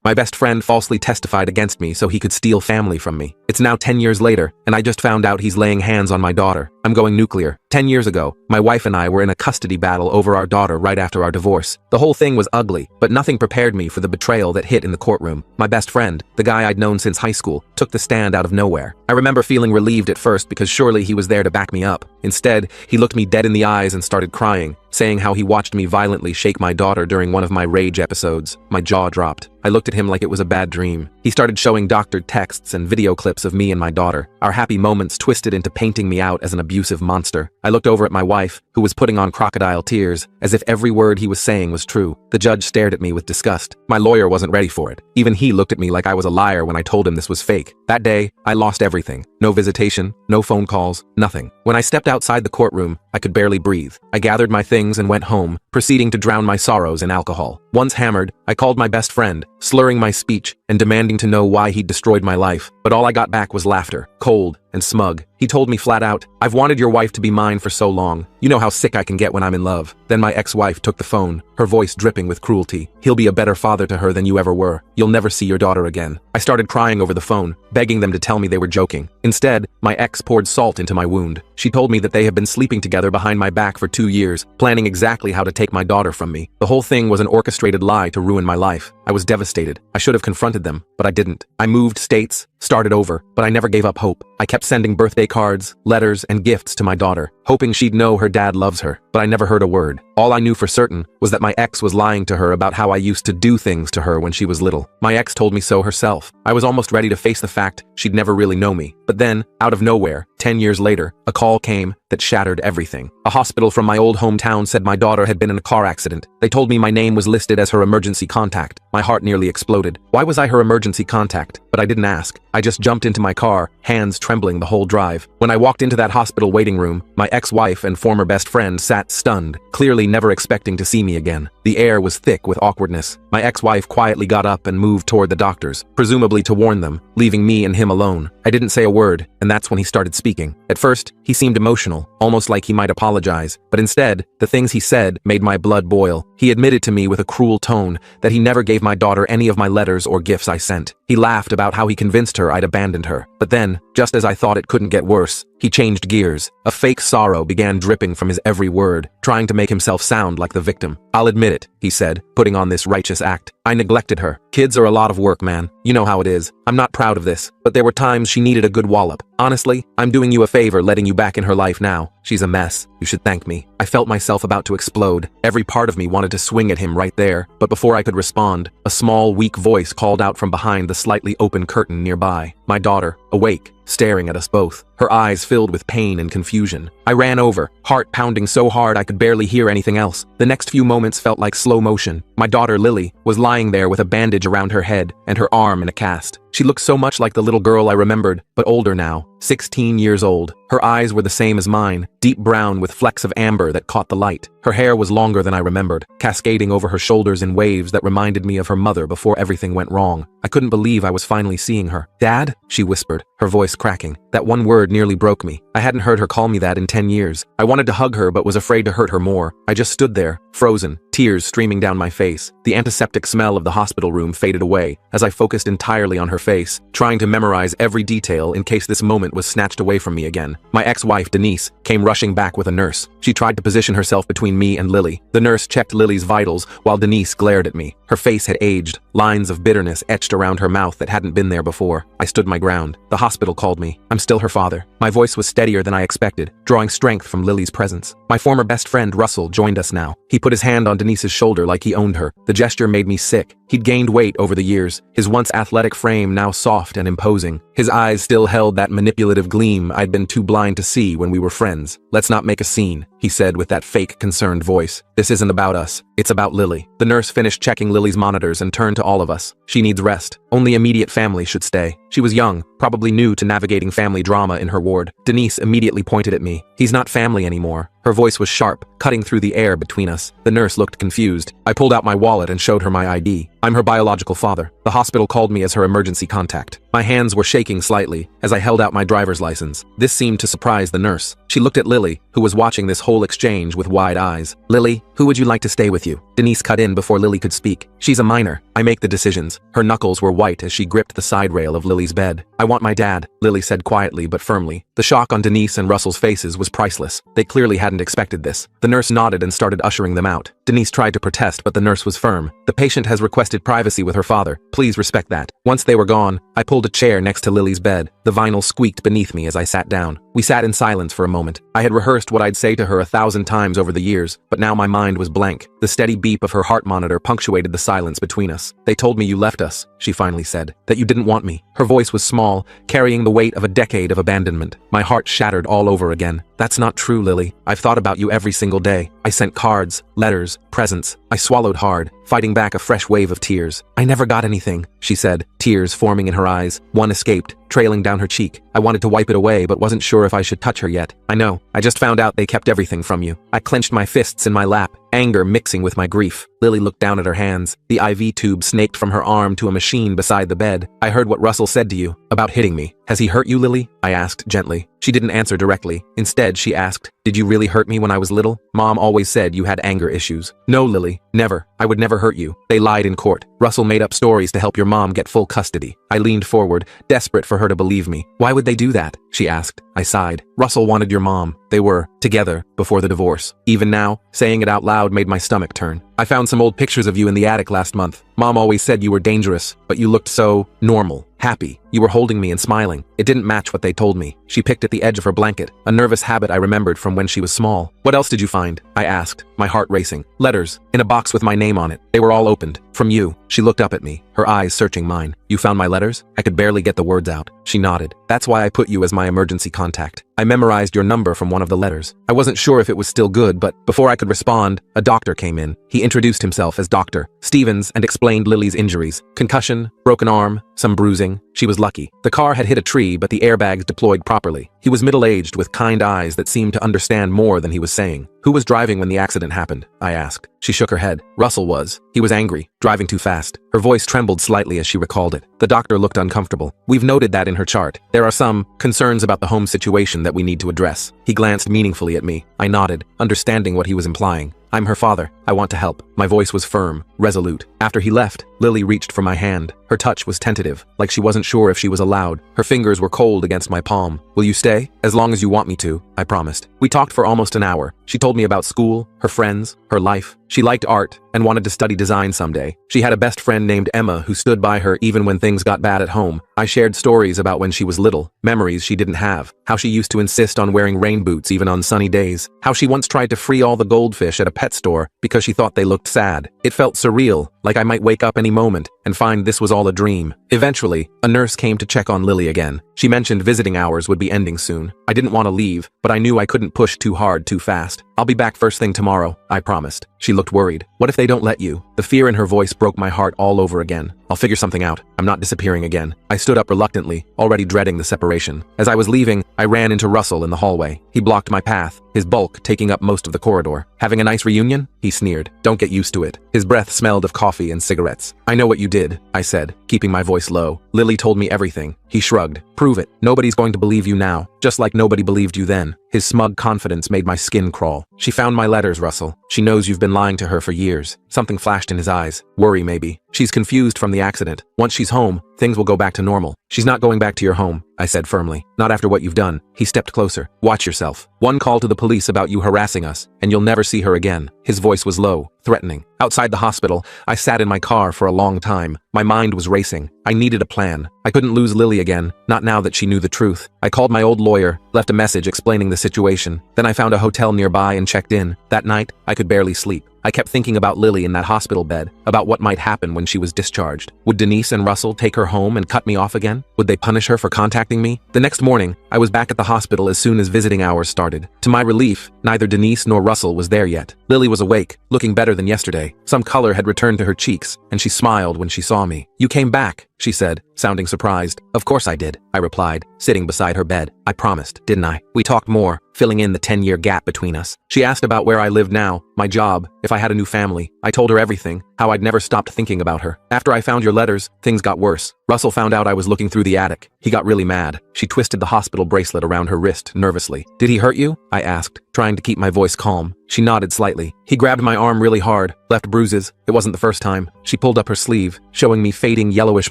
My best friend falsely testified against me so he could steal family from me. It's now 10 years later, and I just found out he's laying hands on my daughter. I'm going nuclear. 10 years ago, my wife and I were in a custody battle over our daughter right after our divorce. The whole thing was ugly, but nothing prepared me for the betrayal that hit in the courtroom. My best friend, the guy I'd known since high school, took the stand out of nowhere. I remember feeling relieved at first because surely he was there to back me up. Instead, he looked me dead in the eyes and started crying, saying how he watched me violently shake my daughter during one of my rage episodes. My jaw dropped. I looked at him like it was a bad dream. He started showing doctored texts and video clips of me and my daughter. Our happy moments twisted into painting me out as an abusive monster. I looked over at my wife, who was putting on crocodile tears, as if every word he was saying was true. The judge stared at me with disgust. My lawyer wasn't ready for it. Even he looked at me like I was a liar when I told him this was fake. That day, I lost everything. No visitation, no phone calls, nothing. When I stepped outside the courtroom, I could barely breathe. I gathered my things and went home, proceeding to drown my sorrows in alcohol. Once hammered, I called my best friend, slurring my speech and demanding to know why he'd destroyed my life. But all I got back was laughter, cold and smug. He told me flat out, "I've wanted your wife to be mine for so long. You know how sick I can get when I'm in love." Then my ex-wife took the phone, her voice dripping with cruelty. "He'll be a better father to her than you ever were. You'll never see your daughter again." I started crying over the phone, begging them to tell me they were joking. Instead, my ex poured salt into my wound. She told me that they had been sleeping together behind my back for 2 years, planning exactly how to take my daughter from me. The whole thing was an orchestrated lie to ruin my life. I was devastated. I should have confronted them, but I didn't. I moved states, started over, but I never gave up hope. I kept sending birthday cards, letters, and gifts to my daughter, hoping she'd know her dad loves her, but I never heard a word. All I knew for certain was that my ex was lying to her about how I used to do things to her when she was little. My ex told me so herself. I was almost ready to face the fact she'd never really know me. But then, out of nowhere, 10 years later, a call came that shattered everything. A hospital from my old hometown said my daughter had been in a car accident. They told me my name was listed as her emergency contact. My heart nearly exploded. Why was I her emergency contact? But I didn't ask. I just jumped into my car, hands trembling the whole drive. When I walked into that hospital waiting room, my ex-wife and former best friend sat stunned, clearly never expecting to see me again. The air was thick with awkwardness. My ex-wife quietly got up and moved toward the doctors, presumably to warn them, leaving me and him alone. I didn't say a word, and that's when he started speaking. At first, he seemed emotional, almost like he might apologize, but instead, the things he said made my blood boil. He admitted to me with a cruel tone that he never gave my daughter any of my letters or gifts I sent. He laughed about how he convinced her I'd abandoned her. But then, just as I thought it couldn't get worse, he changed gears. A fake sorrow began dripping from his every word, trying to make himself sound like the victim. "I'll admit it," he said, putting on this righteous act. "I neglected her. Kids are a lot of work, man. You know how it is. I'm not proud of this, but there were times she needed a good wallop. Honestly, I'm doing you a favor letting you back in her life now. She's a mess. You should thank me." I felt myself about to explode. Every part of me wanted to swing at him right there, but before I could respond, a small, weak voice called out from behind the slightly open curtain nearby. My daughter, awake, staring at us both, her eyes filled with pain and confusion. I ran over, heart pounding so hard I could barely hear anything else. The next few moments felt like slow motion. My daughter, Lily, was lying there with a bandage around her head and her arm in a cast. She looked so much like the little girl I remembered, but older now, 16 years old. Her eyes were the same as mine, deep brown with flecks of amber that caught the light. Her hair was longer than I remembered, cascading over her shoulders in waves that reminded me of her mother before everything went wrong. I couldn't believe I was finally seeing her. "Dad?" she whispered, her voice cracking. That one word nearly broke me. I hadn't heard her call me that in 10 years. I wanted to hug her but was afraid to hurt her more. I just stood there, frozen, tears streaming down my face. The antiseptic smell of the hospital room faded away as I focused entirely on her face, trying to memorize every detail in case this moment was snatched away from me again. My ex-wife, Denise, came rushing back with a nurse. She tried to position herself between me and Lily. The nurse checked Lily's vitals while Denise glared at me. Her face had aged, lines of bitterness etched around her mouth that hadn't been there before. I stood my ground. The hospital called me. I'm still her father. My voice was steadier than I expected, drawing strength from Lily's presence. My former best friend, Russell, joined us now. He put his hand on Denise's shoulder like he owned her. The gesture made me sick. He'd gained weight over the years, his once athletic frame now soft and imposing. His eyes still held that manipulative gleam I'd been too blind to see when we were friends. "Let's not make a scene," he said with that fake, concerned voice. "This isn't about us. It's about Lily." The nurse finished checking Lily's monitors and turned to all of us. "She needs rest. Only immediate family should stay." She was young, probably new to navigating family drama in her ward. Denise immediately pointed at me. "He's not family anymore. Her voice was sharp, cutting through the air between us. The nurse looked confused. I pulled out my wallet and showed her my ID. I'm her biological father. The hospital called me as her emergency contact. My hands were shaking slightly as I held out my driver's license. This seemed to surprise the nurse. She looked at Lily, who was watching this whole exchange with wide eyes. Lily, who would you like to stay with you? Denise cut in before Lily could speak. She's a minor. I make the decisions. Her knuckles were white as she gripped the side rail of Lily's bed. I want my dad, Lily said quietly but firmly. The shock on Denise and Russell's faces was priceless. They clearly hadn't expected this. The nurse nodded and started ushering them out. Denise tried to protest, but the nurse was firm. The patient has requested privacy with her father. Please respect that. Once they were gone, I pulled a chair next to Lily's bed. The vinyl squeaked beneath me as I sat down. We sat in silence for a moment. I had rehearsed what I'd say to her 1,000 times over the years, but now my mind was blank. The steady beep of her heart monitor punctuated the silence between us. They told me you left us, she finally said, that you didn't want me. Her voice was small, carrying the weight of a decade of abandonment. My heart shattered all over again. That's not true, Lily. I've thought about you every single day. I sent cards, letters, presents. I swallowed hard, fighting back a fresh wave of tears. I never got anything, she said, tears forming in her eyes. One escaped, trailing down her cheek. I wanted to wipe it away but wasn't sure if I should touch her yet. I know. I just found out they kept everything from you. I clenched my fists in my lap, anger mixing with my grief. Lily looked down at her hands. The IV tube snaked from her arm to a machine beside the bed. I heard what Russell said to you about hitting me. Has he hurt you, Lily? I asked gently. She didn't answer directly. Instead, she asked, did you really hurt me when I was little? Mom always said you had anger issues. No, Lily. Never. I would never hurt you. They lied in court. Russell made up stories to help your mom get full custody. I leaned forward, desperate for her to believe me. Why would they do that? She asked. I sighed. Russell wanted your mom. They were together before the divorce. Even now, saying it out loud made my stomach turn. I found some old pictures of you in the attic last month. Mom always said you were dangerous, but you looked so normal, happy. You were holding me and smiling. It didn't match what they told me. She picked at the edge of her blanket, a nervous habit I remembered from when she was small. What else did you find? I asked, my heart racing. Letters, in a box with my name on it. They were all opened. From you. She looked up at me, her eyes searching mine. You found my letters? I could barely get the words out. She nodded. That's why I put you as my emergency contact. I memorized your number from one of the letters. I wasn't sure if it was still good, but before I could respond, a doctor came in. He introduced himself as Dr. Stevens and explained Lily's injuries. Concussion, broken arm, some bruising. She was lucky. The car had hit a tree, but the airbags deployed properly. He was middle-aged with kind eyes that seemed to understand more than he was saying. Who was driving when the accident happened? I asked. She shook her head. Russell was. He was angry, driving too fast. Her voice trembled slightly as she recalled it. The doctor looked uncomfortable. We've noted that in her chart. There are some concerns about the home situation that we need to address. He glanced meaningfully at me. I nodded, understanding what he was implying. I'm her father. I want to help. My voice was firm, resolute. After he left, Lily reached for my hand. Her touch was tentative, like she wasn't sure if she was allowed. Her fingers were cold against my palm. Will you stay? As long as you want me to, I promised. We talked for almost an hour. She told me about school, her friends, her life. She liked art and wanted to study design someday. She had a best friend named Emma who stood by her even when things got bad at home. I shared stories about when she was little, memories she didn't have, how she used to insist on wearing rain boots even on sunny days, how she once tried to free all the goldfish at a pet store because she thought they looked sad. It felt surreal, like I might wake up any moment and find this was all a dream. Eventually, a nurse came to check on Lily again. She mentioned visiting hours would be ending soon. I didn't want to leave, but I knew I couldn't push too hard too fast. I'll be back first thing tomorrow, I promised. She looked worried. What if they don't let you? The fear in her voice broke my heart all over again. I'll figure something out. I'm not disappearing again. I stood up reluctantly, already dreading the separation. As I was leaving, I ran into Russell in the hallway. He blocked my path, his bulk taking up most of the corridor. Having a nice reunion? He sneered. Don't get used to it. His breath smelled of coffee and cigarettes. I know what you did, I said, keeping my voice low. Lily told me everything. He shrugged. Prove it. Nobody's going to believe you now, just like nobody believed you then. His smug confidence made my skin crawl. She found my letters, Russell. She knows you've been lying to her for years. Something flashed in his eyes. Worry, maybe. She's confused from the accident. Once she's home, things will go back to normal. She's not going back to your home, I said firmly. Not after what you've done. He stepped closer. Watch yourself. One call to the police about you harassing us, and you'll never see her again. His voice was low, threatening. Outside the hospital, I sat in my car for a long time. My mind was racing. I needed a plan. I couldn't lose Lily again, not now that she knew the truth. I called my old lawyer, left a message explaining the situation. Then I found a hotel nearby and checked in. That night, I could barely sleep. I kept thinking about Lily in that hospital bed, about what might happen when she was discharged. Would Denise and Russell take her home and cut me off again? Would they punish her for contacting me? The next morning, I was back at the hospital as soon as visiting hours started. To my relief, neither Denise nor Russell was there yet. Lily was awake, looking better than yesterday. Some color had returned to her cheeks, and she smiled when she saw me. You came back, she said, sounding surprised. Of course I did, I replied, sitting beside her bed. I promised, didn't I? We talked more, filling in the 10-year gap between us. She asked about where I lived now, my job, if I had a new family. I told her everything, how I'd never stopped thinking about her. After I found your letters, things got worse. Russell found out I was looking through the attic. He got really mad. She twisted the hospital bracelet around her wrist nervously. Did he hurt you? I asked, trying to keep my voice calm. She nodded slightly. He grabbed my arm really hard, left bruises. It wasn't the first time. She pulled up her sleeve, showing me fading yellowish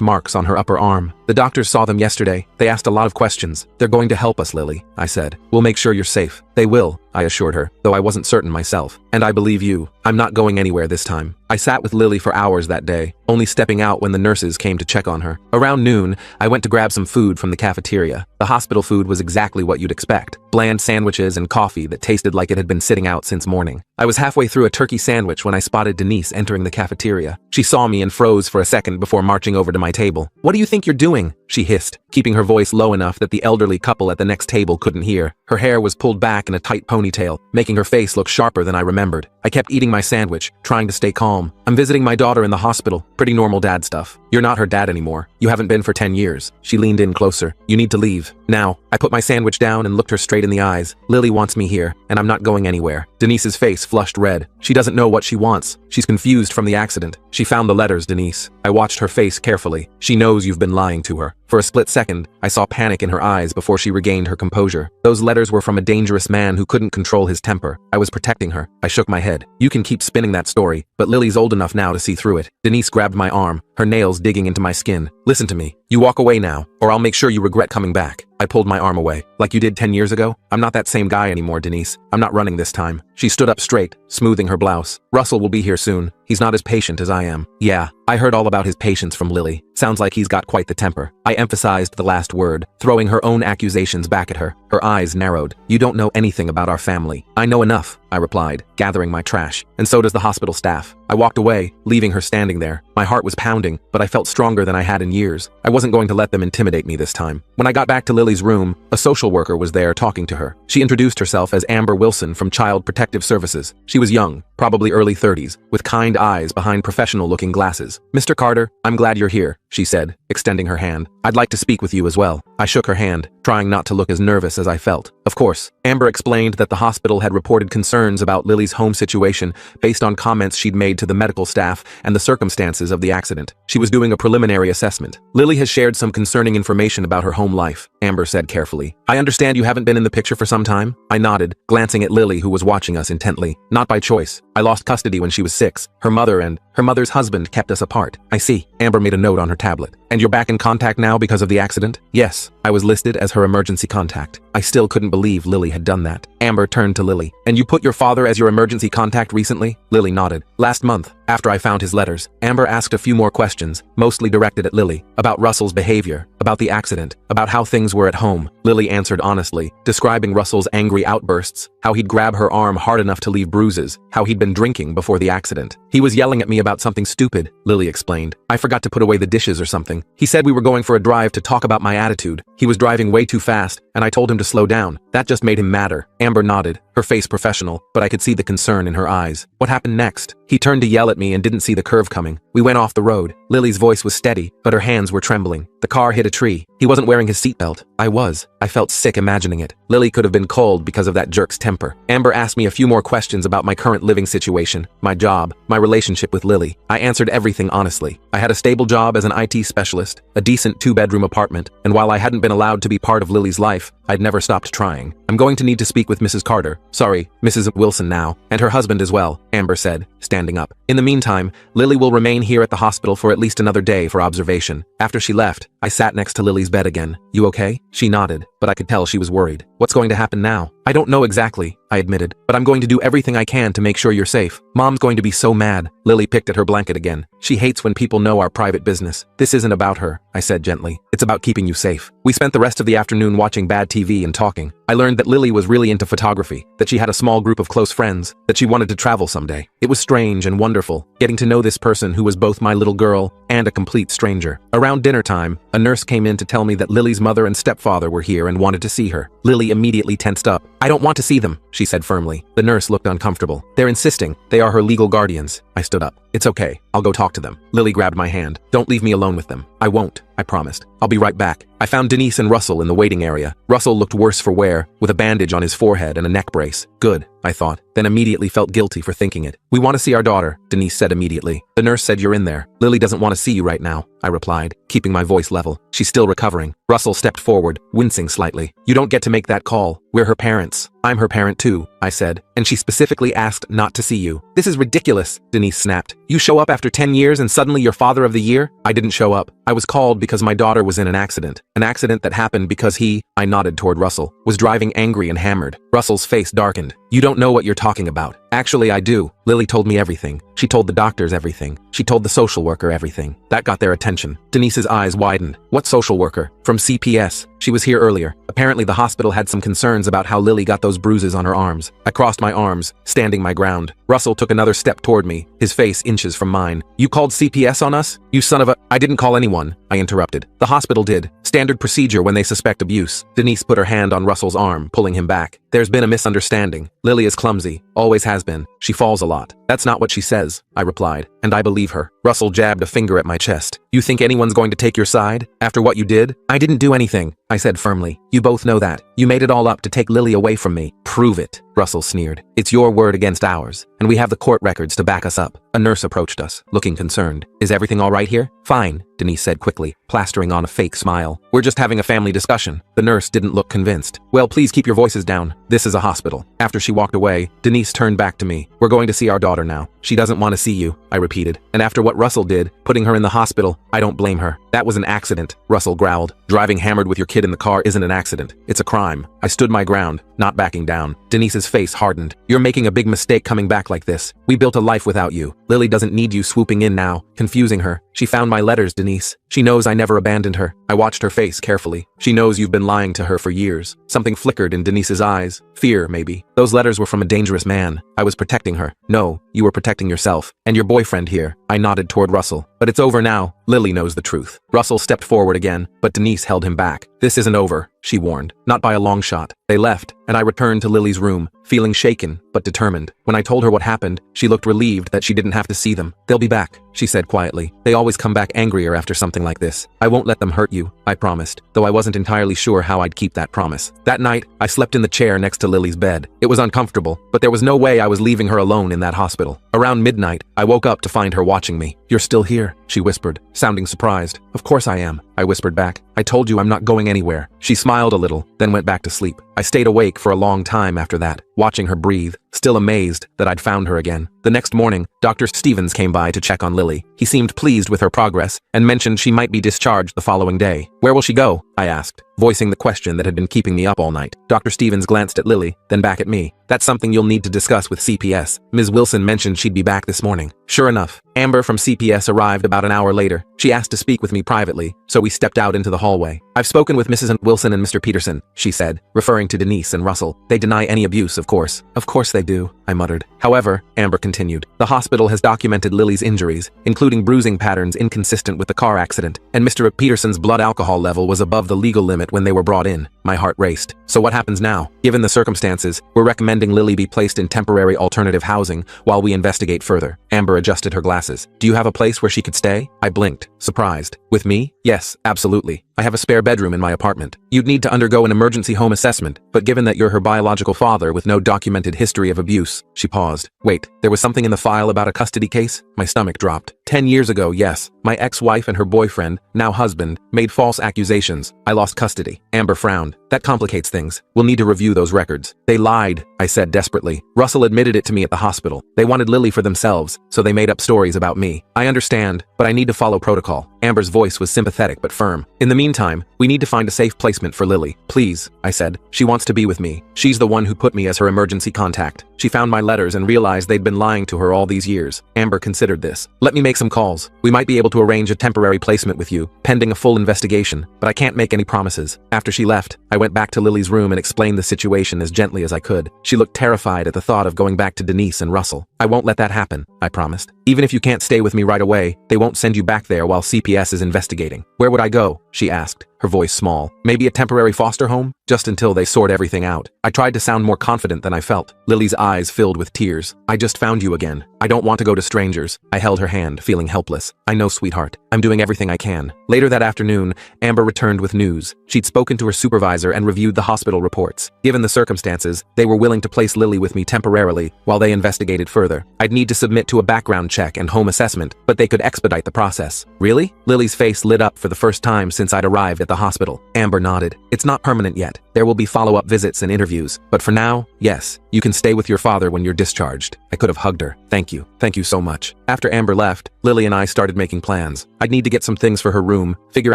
marks on her upper arm. The doctors saw them yesterday. They asked a lot of questions. They're going to help us, Lily, I said. We'll make sure you're safe. They will, I assured her, though I wasn't certain myself. And I believe you. I'm not going anywhere this time. I sat with Lily for hours that day, only stepping out when the nurses came to check on her. Around noon, I went to grab some food from the cafeteria. The hospital food was exactly what you'd expect. Bland sandwiches and coffee that tasted like it had been sitting out since morning. I was halfway through a turkey sandwich when I spotted Denise entering the cafeteria. She saw me and froze for a second before marching over to my table. What do you think you're doing? She hissed, keeping her voice low enough that the elderly couple at the next table couldn't hear. Her hair was pulled back in a tight ponytail, making her face look sharper than I remembered. I kept eating my sandwich, trying to stay calm. I'm visiting my daughter in the hospital. Pretty normal dad stuff. You're not her dad anymore. You haven't been for 10 years. She leaned in closer. You need to leave. Now. I put my sandwich down and looked her straight in the eyes. Lily wants me here, and I'm not going anywhere. Denise's face flushed red. She doesn't know what she wants. She's confused from the accident. She found the letters, Denise. I watched her face carefully. She knows you've been lying to her. For a split second, I saw panic in her eyes before she regained her composure. Those letters were from a dangerous man who couldn't control his temper. I was protecting her. I shook my head. You can keep spinning that story, but Lily's old enough now to see through it. Denise grabbed my arm, her nails digging into my skin. Listen to me. You walk away now, or I'll make sure you regret coming back. I pulled my arm away. Like you did 10 years ago? I'm not that same guy anymore, Denise. I'm not running this time. She stood up straight, smoothing her blouse. Russell will be here soon. He's not as patient as I am. Yeah, I heard all about his patience from Lily. Sounds like he's got quite the temper. I emphasized the last word, throwing her own accusations back at her. Her eyes narrowed. You don't know anything about our family. I know enough, I replied, gathering my trash. And so does the hospital staff. I walked away, leaving her standing there. My heart was pounding, but I felt stronger than I had in years. I wasn't going to let them intimidate me this time. When I got back to Lily's room, a social worker was there talking to her. She introduced herself as Amber Wilson from Child Protective Services. She was young, probably early 30s, with kind eyes behind professional-looking glasses. Mr. Carter, I'm glad you're here, she said, extending her hand. I'd like to speak with you as well. I shook her hand, trying not to look as nervous as I felt. Of course, Amber explained that the hospital had reported concerns about Lily's home situation based on comments she'd made to the medical staff and the circumstances of the accident. She was doing a preliminary assessment. Lily has shared some concerning information about her home life, Amber said carefully. I understand you haven't been in the picture for some time? I nodded, glancing at Lily, who was watching us intently. Not by choice. I lost custody when she was 6. Her mother and her mother's husband kept us apart. I see. Amber made a note on her tablet. And you're back in contact now because of the accident? Yes. I was listed as her emergency contact. I still couldn't believe Lily had done that. Amber turned to Lily. And you put your father as your emergency contact recently? Lily nodded. Last month, after I found his letters. Amber asked a few more questions, mostly directed at Lily, about Russell's behavior, about the accident, about how things were at home. Lily answered honestly, describing Russell's angry outbursts, how he'd grab her arm hard enough to leave bruises, how he'd been drinking before the accident. He was yelling at me about something stupid, Lily explained. I forgot to put away the dishes or something. He said we were going for a drive to talk about my attitude. He was driving way too fast, and I told him to slow down. That just made him madder. Amber nodded, her face professional, but I could see the concern in her eyes. What happened next? He turned to yell at me and didn't see the curve coming. We went off the road. Lily's voice was steady, but her hands were trembling. The car hit a tree. He wasn't wearing his seatbelt. I was. I felt sick imagining it. Lily could have been cold because of that jerk's temper. Amber asked me a few more questions about my current living situation, my job, my relationship with Lily. I answered everything honestly. I had a stable job as an IT specialist, a decent 2-bedroom apartment, and while I hadn't been allowed to be part of Lily's life, I'd never stopped trying. I'm going to need to speak with Mrs. Carter. Sorry, Mrs. Wilson now, and her husband as well, Amber said, standing up. In the meantime, Lily will remain here at the hospital for at least another day for observation. After she left, I sat next to Lily's bed again. You okay? She nodded, but I could tell she was worried. What's going to happen now? I don't know exactly, I admitted, but I'm going to do everything I can to make sure you're safe. Mom's going to be so mad. Lily picked at her blanket again. She hates when people know our private business. This isn't about her, I said gently. It's about keeping you safe. We spent the rest of the afternoon watching bad TV and talking. I learned that Lily was really into photography, that she had a small group of close friends, that she wanted to travel someday. It was strange and wonderful, getting to know this person who was both my little girl and a complete stranger. Around dinner time, a nurse came in to tell me that Lily's mother and stepfather were here and wanted to see her. Lily immediately tensed up. I don't want to see them, she said firmly. The nurse looked uncomfortable. They're insisting. They are her legal guardians. I stood up. It's okay. I'll go talk to them. Lily grabbed my hand. Don't leave me alone with them. I won't, I promised. I'll be right back. I found Denise and Russell in the waiting area. Russell looked worse for wear, with a bandage on his forehead and a neck brace. Good, I thought, then immediately felt guilty for thinking it. We want to see our daughter, Denise said immediately. The nurse said you're in there. Lily doesn't want to see you right now, I replied, keeping my voice level. She's still recovering. Russell stepped forward, wincing slightly. You don't get to make that call. We're her parents. I'm her parent too, I said, and she specifically asked not to see you. This is ridiculous, Denise snapped. You show up after 10 years and suddenly you're father of the year? I didn't show up. I was called because my daughter was in an accident. An accident that happened because he, I nodded toward Russell, was driving angry and hammered. Russell's face darkened. You don't know what you're talking about. Actually, I do. Lily told me everything. She told the doctors everything. She told the social worker everything. That got their attention. Denise's eyes widened. What social worker? From CPS. She was here earlier. Apparently the hospital had some concerns about how Lily got those bruises on her arms. I crossed my arms, standing my ground. Russell took another step toward me, his face inches from mine. You called CPS on us? You son of a— I didn't call anyone, I interrupted. The hospital did. Standard procedure when they suspect abuse. Denise put her hand on Russell's arm, pulling him back. There's been a misunderstanding. Lily is clumsy. Always has been. She falls a lot. That's not what she says, I replied, and I believe her. Russell jabbed a finger at my chest. You think anyone's going to take your side? After what you did? I didn't do anything, I said firmly. You both know that. You made it all up to take Lily away from me. Prove it, Russell sneered. It's your word against ours, and we have the court records to back us up. A nurse approached us, looking concerned. Is everything all right here? Fine, Denise said quickly, plastering on a fake smile. We're just having a family discussion. The nurse didn't look convinced. Well, please keep your voices down. This is a hospital. After she walked away, Denise turned back to me. We're going to see our daughter now. She doesn't want to see you, I repeated. And after what Russell did, putting her in the hospital, I don't blame her. That was an accident, Russell growled. Driving hammered with your kid in the car isn't an accident. It's a crime. I stood my ground, not backing down. Denise's face hardened. You're making a big mistake coming back like this. We built a life without you. Lily doesn't need you swooping in now, confusing her. She found my letters, Denise. She knows I never abandoned her. I watched her face carefully. She knows you've been lying to her for years. Something flickered in Denise's eyes. Fear, maybe. Those letters were from a dangerous man. I was protecting her. No, you were protecting yourself. And your boyfriend here. I nodded toward Russell. But it's over now. Lily knows the truth. Russell stepped forward again, but Denise held him back. This isn't over, she warned. Not by a long shot. They left, and I returned to Lily's room, feeling shaken, but determined. When I told her what happened, she looked relieved that she didn't have to see them. They'll be back, she said quietly. They always come back angrier after something like this. I won't let them hurt you, I promised, though I wasn't entirely sure how I'd keep that promise. That night, I slept in the chair next to Lily's bed. It was uncomfortable, but there was no way I was leaving her alone in that hospital. Around midnight, I woke up to find her watching me. You're still here, she whispered, sounding surprised. Of course I am, I whispered back. I told you I'm not going anywhere. She smiled a little, then went back to sleep. I stayed awake for a long time after that, watching her breathe, still amazed that I'd found her again. The next morning, Dr. Stevens came by to check on Lily. He seemed pleased with her progress and mentioned she might be discharged the following day. Where will she go? I asked, voicing the question that had been keeping me up all night. Dr. Stevens glanced at Lily, then back at me. That's something you'll need to discuss with CPS. Ms. Wilson mentioned she'd be back this morning. Sure enough, Amber from CPS arrived about an hour later. She asked to speak with me privately, so we stepped out into the hallway. I've spoken with Mrs. Wilson and Mr. Peterson, she said, referring to Denise and Russell. They deny any abuse, of course. Of course they do, I muttered. However, Amber continued, the hospital has documented Lily's injuries, including bruising patterns inconsistent with the car accident, and Mr. Peterson's blood alcohol level was above the legal limit when they were brought in. My heart raced. So what happens now? Given the circumstances, we're recommending Lily be placed in temporary alternative housing while we investigate further. Amber adjusted her glasses. Do you have a place where she could stay? I blinked, surprised. With me? Yes, absolutely. I have a spare bedroom in my apartment. You'd need to undergo an emergency home assessment, but given that you're her biological father with no documented history of abuse, she paused. Wait, there was something in the file about a custody case? My stomach dropped. 10 years ago, yes, my ex-wife and her boyfriend, now husband, made false accusations. I lost custody. Amber frowned. That complicates things. We'll need to review those records. They lied, I said desperately. Russell admitted it to me at the hospital. They wanted Lily for themselves, so they made up stories about me. I understand, but I need to follow protocol. Amber's voice was sympathetic but firm. In the meantime, we need to find a safe placement for Lily. Please, I said. She wants to be with me. She's the one who put me as her emergency contact. She found my letters and realized they'd been lying to her all these years. Amber considered this. Let me make some calls. We might be able to arrange a temporary placement with you, pending a full investigation, but I can't make any promises. After she left, I went back to Lily's room and explained the situation as gently as I could. She looked terrified at the thought of going back to Denise and Russell. I won't let that happen, I promised. Even if you can't stay with me right away, they won't send you back there while CPS is investigating. Where would I go? She asked, her voice small. Maybe a temporary foster home? Just until they sort everything out. I tried to sound more confident than I felt. Lily's eyes filled with tears. I just found you again. I don't want to go to strangers. I held her hand, feeling helpless. I know, sweetheart. I'm doing everything I can. Later that afternoon, Amber returned with news. She'd spoken to her supervisor and reviewed the hospital reports. Given the circumstances, they were willing to place Lily with me temporarily while they investigated further. I'd need to submit to a background check and home assessment, but they could expedite the process. Really? Lily's face lit up for the first time since I'd arrived at the hospital. Amber nodded. It's not permanent yet. There will be follow-up visits and interviews. But for now, yes, you can stay with your father when you're discharged. I could have hugged her. Thank you. Thank you so much. After Amber left, Lily and I started making plans. I'd need to get some things for her room, figure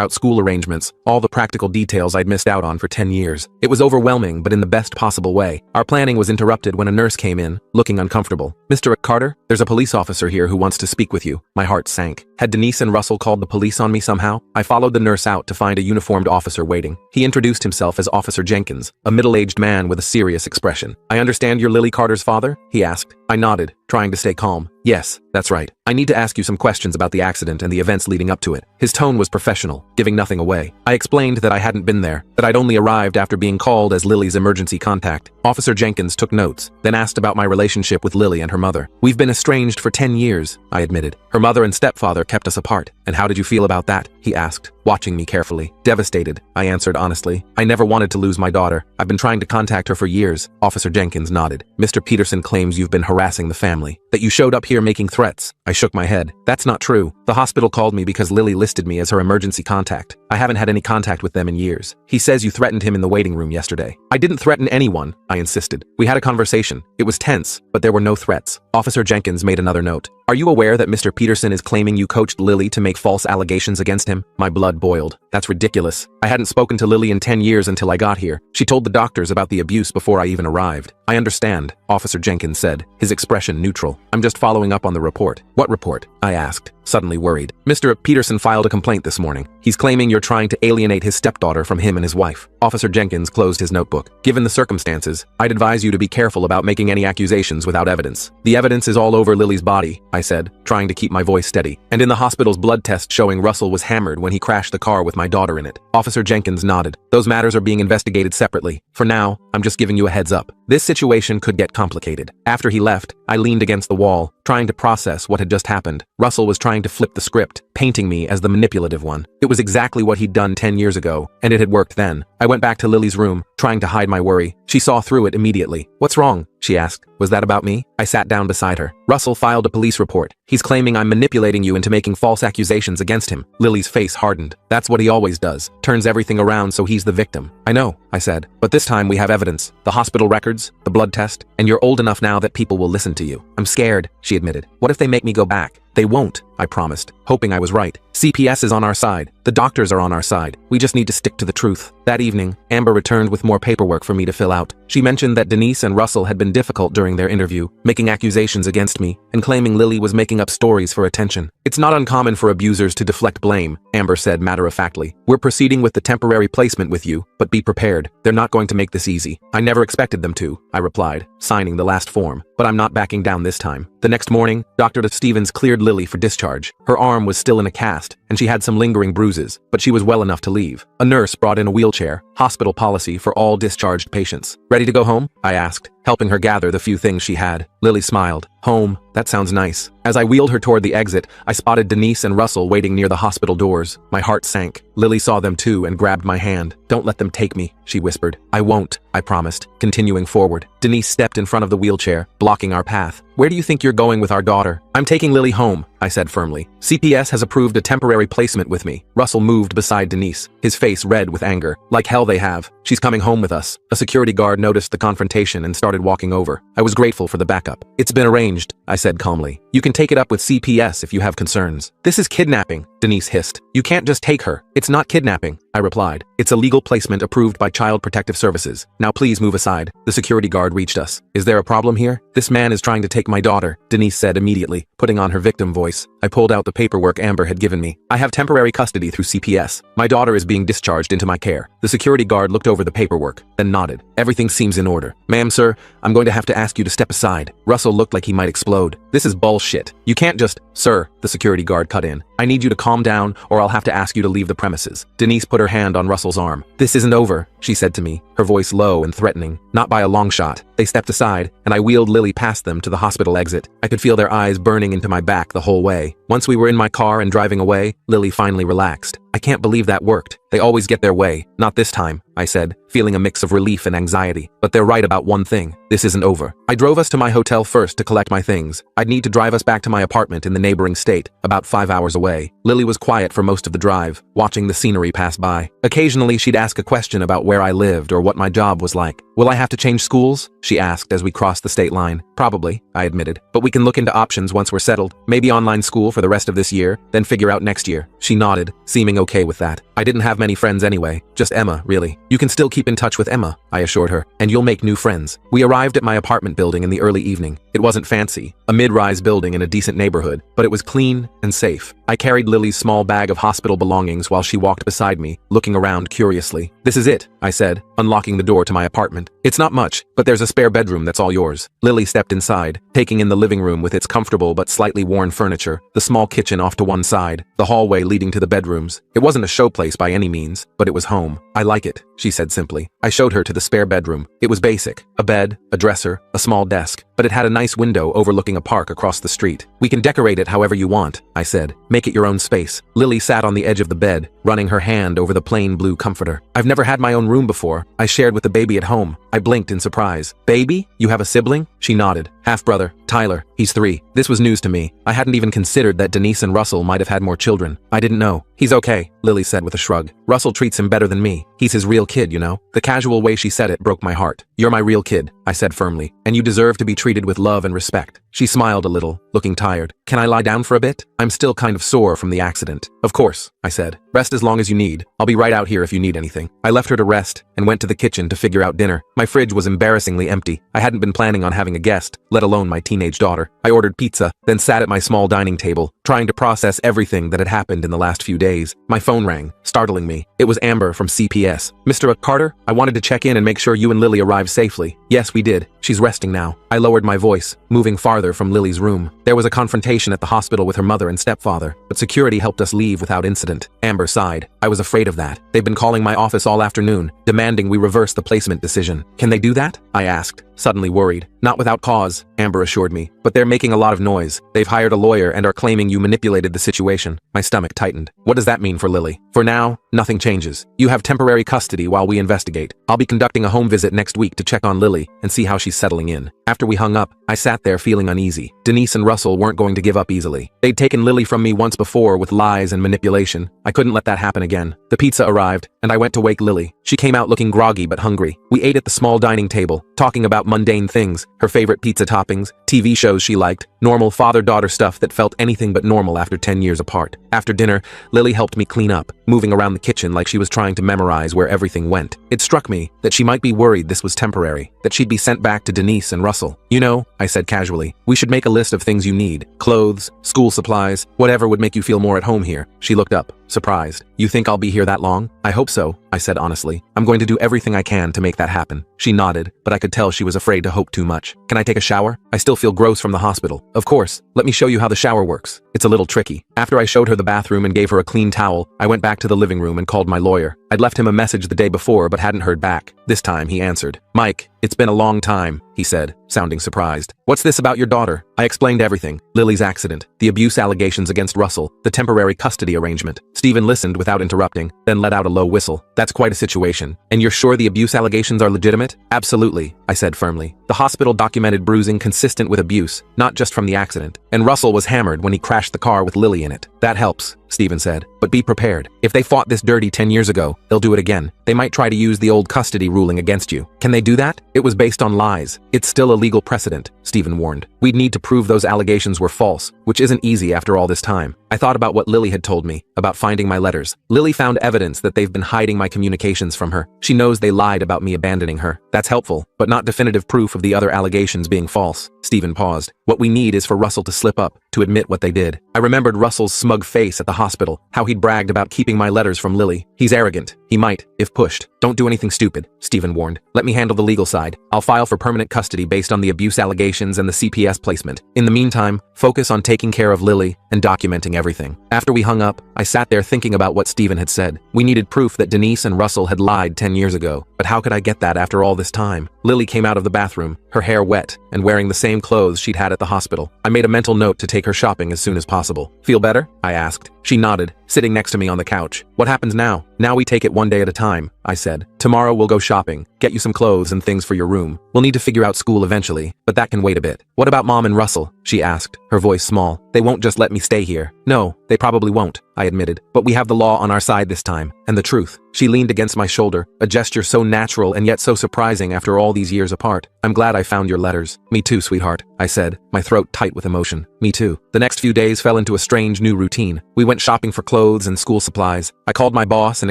out school arrangements, all the practical details I'd missed out on for 10 years. It was overwhelming, but in the best possible way. Our planning was interrupted when a nurse came in, looking uncomfortable. Mr. Carter, there's a police officer here who wants to speak with you. My heart sank. Had Denise and Russell called the police on me somehow? I followed the nurse out to find a uniformed officer waiting. He introduced himself as Officer Jenkins, a middle-aged man with a serious expression. I understand you're Lily Carter's father? He asked. I nodded, trying to stay calm. Yes, that's right. I need to ask you some questions about the accident and the events leading up to it. His tone was professional, giving nothing away. I explained that I hadn't been there, that I'd only arrived after being called as Lily's emergency contact. Officer Jenkins took notes, then asked about my relationship with Lily and her mother. We've been estranged for 10 years, I admitted. Her mother and stepfather kept us apart. And how did you feel about that? He asked, watching me carefully. Devastated, I answered honestly. I never wanted to lose my daughter. I've been trying to contact her for years. Officer Jenkins nodded. Mr. Peterson claims you've been harassing the family, that you showed up here making threats. I shook my head. That's not true. The hospital called me because Lily listed me as her emergency contact. I haven't had any contact with them in years. He says you threatened him in the waiting room yesterday. I didn't threaten anyone, I insisted. We had a conversation. It was tense, but there were no threats. Officer Jenkins made another note. Are you aware that Mr. Peterson is claiming you coached Lily to make false allegations against him? My blood boiled. That's ridiculous. I hadn't spoken to Lily in 10 years until I got here. She told the doctors about the abuse before I even arrived. I understand, Officer Jenkins said, his expression neutral. I'm just following up on the report. What report? I asked, suddenly worried. Mr. Peterson filed a complaint this morning. He's claiming you're trying to alienate his stepdaughter from him and his wife. Officer Jenkins closed his notebook. Given the circumstances, I'd advise you to be careful about making any accusations without evidence. The evidence is all over Lily's body, I said, trying to keep my voice steady, and in the hospital's blood test showing Russell was hammered when he crashed the car with my daughter in it. Officer Jenkins nodded. Those matters are being investigated separately. For now, I'm just giving you a heads up. This situation could get complicated. After he left, I leaned against the wall, trying to process what had just happened. Russell was trying to flip the script, painting me as the manipulative one. It was exactly what he'd done 10 years ago, and it had worked then. I went back to Lily's room, trying to hide my worry. She saw through it immediately. What's wrong? She asked. Was that about me? I sat down beside her. Russell filed a police report. He's claiming I'm manipulating you into making false accusations against him. Lily's face hardened. That's what he always does. Turns everything around so he's the victim. I know, I said. But this time we have evidence. The hospital records, the blood test, and you're old enough now that people will listen to you. I'm scared, she admitted. What if they make me go back? They won't, I promised, hoping I was right. CPS is on our side. The doctors are on our side. We just need to stick to the truth. That evening, Amber returned with more paperwork for me to fill out. She mentioned that Denise and Russell had been difficult during their interview, making accusations against me, and claiming Lily was making up stories for attention. It's not uncommon for abusers to deflect blame, Amber said matter-of-factly. We're proceeding with the temporary placement with you, but be prepared. They're not going to make this easy. I never expected them to, I replied, signing the last form. But I'm not backing down this time. The next morning, Dr. Stevens cleared Lily for discharge. Her arm was still in a cast, and she had some lingering bruises, but she was well enough to leave. A nurse brought in a wheelchair, hospital policy for all discharged patients. Ready to go home? I asked, helping her gather the few things she had. Lily smiled. Home, that sounds nice. As I wheeled her toward the exit, I spotted Denise and Russell waiting near the hospital doors. My heart sank. Lily saw them too and grabbed my hand. Don't let them take me, she whispered. I won't, I promised, continuing forward. Denise stepped in front of the wheelchair, blocking our path. Where do you think you're going with our daughter? I'm taking Lily home, I said firmly. CPS has approved a temporary placement with me. Russell moved beside Denise, his face red with anger. Like hell they have. She's coming home with us. A security guard noticed the confrontation and started walking over. I was grateful for the backup. It's been arranged, I said calmly. You can take it up with CPS if you have concerns. This is kidnapping, Denise hissed. You can't just take her. It's not kidnapping, I replied. It's a legal placement approved by Child Protective Services. Now please move aside. The security guard reached us. Is there a problem here? This man is trying to take my daughter, Denise said immediately, putting on her victim voice. I pulled out the paperwork Amber had given me. I have temporary custody through CPS. My daughter is being discharged into my care. The security guard looked over the paperwork, then nodded. Everything seems in order. Ma'am, sir, I'm going to have to ask you to step aside. Russell looked like he might explode. This is bullshit. You can't just— Sir, the security guard cut in. I need you to calm down or I'll have to ask you to leave the premises. Denise put her hand on Russell's arm. This isn't over, she said to me, her voice low and threatening. Not by a long shot. They stepped aside, and I wheeled Lily past them to the hospital exit. I could feel their eyes burning into my back the whole way. Once we were in my car and driving away, Lily finally relaxed. I can't believe that worked. They always get their way. Not this time, I said, feeling a mix of relief and anxiety. But they're right about one thing. This isn't over. I drove us to my hotel first to collect my things. I'd need to drive us back to my apartment in the neighboring state, about 5 hours away. Lily was quiet for most of the drive, watching the scenery pass by. Occasionally, she'd ask a question about where I lived or what my job was like. Will I have to change schools? She asked as we crossed the state line. Probably, I admitted. But we can look into options once we're settled. Maybe online school for the rest of this year, then figure out next year. She nodded, seeming okay with that. I didn't have many friends anyway. Just Emma, really. You can still keep in touch with Emma, I assured her, and you'll make new friends. We arrived at my apartment building in the early evening. It wasn't fancy, a mid-rise building in a decent neighborhood, but it was clean and safe. I carried Lily's small bag of hospital belongings while she walked beside me, looking around curiously. This is it, I said, unlocking the door to my apartment. It's not much, but there's a spare bedroom that's all yours. Lily stepped inside, taking in the living room with its comfortable but slightly worn furniture, the small kitchen off to one side, the hallway leading to the bedrooms. It wasn't a showplace by any means, but it was home. I like it, she said simply. I showed her to the spare bedroom. It was basic. A bed, a dresser, a small desk, but it had a nice window overlooking a park across the street. We can decorate it however you want, I said. Make it your own space. Lily sat on the edge of the bed, running her hand over the plain blue comforter. I've never had my own room before. I shared with the baby at home. I blinked in surprise. Baby? You have a sibling? She nodded. Half-brother, Tyler. He's 3. This was news to me. I hadn't even considered that Denise and Russell might have had more children. I didn't know. He's okay, Lily said with a shrug. Russell treats him better than me. He's his real kid, you know? The casual way she said it broke my heart. You're my real kid, I said firmly, and you deserve to be treated with love and respect. She smiled a little, looking tired. Can I lie down for a bit? I'm still kind of sore from the accident. Of course, I said. Rest as long as you need. I'll be right out here if you need anything. I left her to rest and went to the kitchen to figure out dinner. My fridge was embarrassingly empty. I hadn't been planning on having a guest, let alone my teenage daughter. I ordered pizza, then sat at my small dining table, trying to process everything that had happened in the last few days. My phone rang, startling me. It was Amber from CPS. Mr. Carter, I wanted to check in and make sure you and Lily arrived safely. Yes, we did. She's resting now. I lowered my voice, moving farther from Lily's room. There was a confrontation at the hospital with her mother and stepfather, but security helped us leave without incident. Amber sighed. I was afraid of that. They've been calling my office all afternoon, demanding we reverse the placement decision. Can they do that? I asked, suddenly worried. Not without cause, Amber assured me, but they're making a lot of noise. They've hired a lawyer and are claiming you manipulated the situation. My stomach tightened. What does that mean for Lily? For now, nothing changes. You have temporary custody while we investigate. I'll be conducting a home visit next week to check on Lily and see how she's settling in. After we hung up, I sat there feeling uneasy. Denise and Russell weren't going to give up easily. They'd taken Lily from me once before with lies and manipulation. I couldn't let that happen again. The pizza arrived, and I went to wake Lily. She came out looking groggy but hungry. We ate at the small dining table, talking about mundane things, her favorite pizza toppings, TV shows she liked, normal father-daughter stuff that felt anything but normal after 10 years apart. After dinner, Lily helped me clean up, moving around the kitchen like she was trying to memorize where everything went. It struck me that she might be worried this was temporary, that she'd be sent back to Denise and Russell. You know, I said casually, we should make a list of things you need. Clothes, school supplies, whatever would make you feel more at home here. She looked up, surprised. You think I'll be here that long? I hope so, I said honestly. I'm going to do everything I can to make that happen. She nodded, but I could tell she was afraid to hope too much. Can I take a shower? I still feel gross from the hospital. Of course, let me show you how the shower works. It's a little tricky. After I showed her the bathroom and gave her a clean towel, I went back to the living room and called my lawyer. I'd left him a message the day before but hadn't heard back. This time he answered. Mike, it's been a long time, he said, sounding surprised. What's this about your daughter? I explained everything. Lily's accident, the abuse allegations against Russell, the temporary custody arrangement. Stephen listened without interrupting, then let out a low whistle. That's quite a situation. And you're sure the abuse allegations are legitimate? Absolutely, I said firmly. The hospital documented bruising consistent with abuse, not just from the accident. And Russell was hammered when he crashed the car with Lily in it. That helps, Stephen said. But be prepared. If they fought this dirty 10 years ago, they'll do it again. They might try to use the old custody ruling against you. Can they do that? It was based on lies. It's still a legal precedent, Stephen warned. We'd need to prove those allegations were false, which isn't easy after all this time. I thought about what Lily had told me, about finding my letters. Lily found evidence that they've been hiding my communications from her. She knows they lied about me abandoning her. That's helpful, but not definitive proof of the other allegations being false. Stephen paused. What we need is for Russell to slip up, to admit what they did. I remembered Russell's smug face at the hospital, how he'd bragged about keeping my letters from Lily. He's arrogant. He might, if pushed. Don't do anything stupid, Stephen warned. Let me handle the legal side. I'll file for permanent custody based on the abuse allegations and the CPS placement. In the meantime, focus on taking care of Lily and documenting everything. After we hung up, I sat there thinking about what Stephen had said. We needed proof that Denise and Russell had lied 10 years ago. But how could I get that after all this time? Lily came out of the bathroom, her hair wet, and wearing the same clothes she'd had at the hospital. I made a mental note to take her shopping as soon as possible. Feel better? I asked. She nodded, sitting next to me on the couch. What happens now? Now we take it one day at a time, I said. Tomorrow we'll go shopping, get you some clothes and things for your room. We'll need to figure out school eventually, but that can wait a bit. What about Mom and Russell? She asked, her voice small. They won't just let me stay here. No, they probably won't, I admitted. But we have the law on our side this time, and the truth. She leaned against my shoulder, a gesture so natural and yet so surprising after all these years apart. I'm glad I found your letters. Me too, sweetheart, I said, my throat tight with emotion. Me too. The next few days fell into a strange new routine. We went shopping for clothes and school supplies. I called my boss and